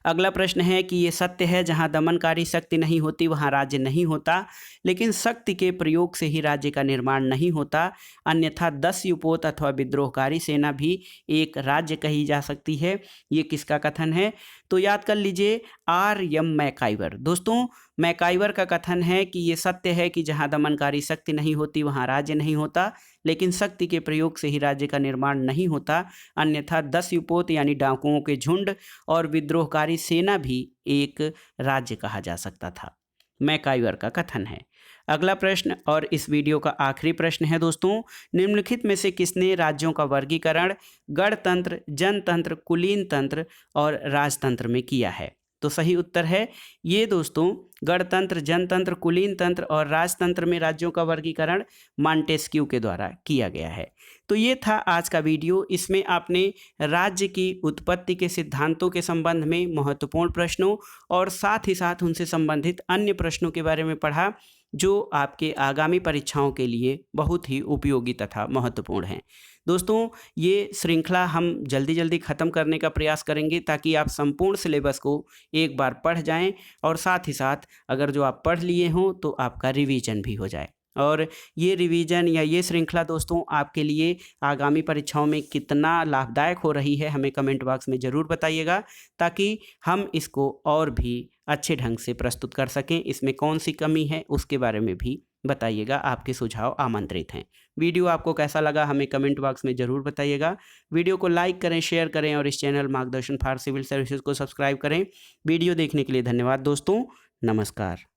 अगला प्रश्न है कि ये सत्य है जहाँ दमनकारी शक्ति नहीं होती वहाँ राज्य नहीं होता, लेकिन शक्ति के प्रयोग से ही राज्य का निर्माण नहीं होता, अन्यथा 10 युपोत अथवा विद्रोहकारी सेना भी एक राज्य कही जा सकती है। ये किसका कथन है? तो याद कर लीजिए R.M. मैकाइवर। दोस्तों मैकाइवर का कथन है कि ये सत्य है कि जहाँ दमनकारी शक्ति नहीं होती वहाँ राज्य नहीं होता, लेकिन शक्ति के प्रयोग से ही राज्य का निर्माण नहीं होता, अन्यथा 10 युपोत यानी डाकुओं के झुंड और विद्रोहकारी सेना भी एक राज्य कहा जा सकता था। मैकाइवर का कथन है। अगला प्रश्न और इस वीडियो का आखिरी प्रश्न है दोस्तों, निम्नलिखित में से किसने राज्यों का वर्गीकरण गणतंत्र, जनतंत्र, कुलीन तंत्र और राजतंत्र में किया है? तो सही उत्तर है ये दोस्तों गणतंत्र, जनतंत्र, कुलीन तंत्र और राजतंत्र में राज्यों का वर्गीकरण मॉन्टेस्क्यू के द्वारा किया गया है। तो ये था आज का वीडियो। इसमें आपने राज्य की उत्पत्ति के सिद्धांतों के संबंध में महत्वपूर्ण प्रश्नों और साथ ही साथ उनसे संबंधित अन्य प्रश्नों के बारे में पढ़ा जो आपके आगामी परीक्षाओं के लिए बहुत ही उपयोगी तथा महत्वपूर्ण हैं। दोस्तों ये श्रृंखला हम जल्दी ख़त्म करने का प्रयास करेंगे ताकि आप संपूर्ण सिलेबस को एक बार पढ़ जाएं और साथ ही साथ अगर जो आप पढ़ लिए हों तो आपका रिवीजन भी हो जाए। और ये रिवीजन या ये श्रृंखला दोस्तों आपके लिए आगामी परीक्षाओं में कितना लाभदायक हो रही है हमें कमेंट बॉक्स में ज़रूर बताइएगा, ताकि हम इसको और भी अच्छे ढंग से प्रस्तुत कर सकें। इसमें कौन सी कमी है उसके बारे में भी बताइएगा, आपके सुझाव आमंत्रित हैं। वीडियो आपको कैसा लगा हमें कमेंट बॉक्स में ज़रूर बताइएगा। वीडियो को लाइक करें, शेयर करें और इस चैनल मार्गदर्शन फॉर सिविल सर्विसेज को सब्सक्राइब करें। वीडियो देखने के लिए धन्यवाद दोस्तों, नमस्कार।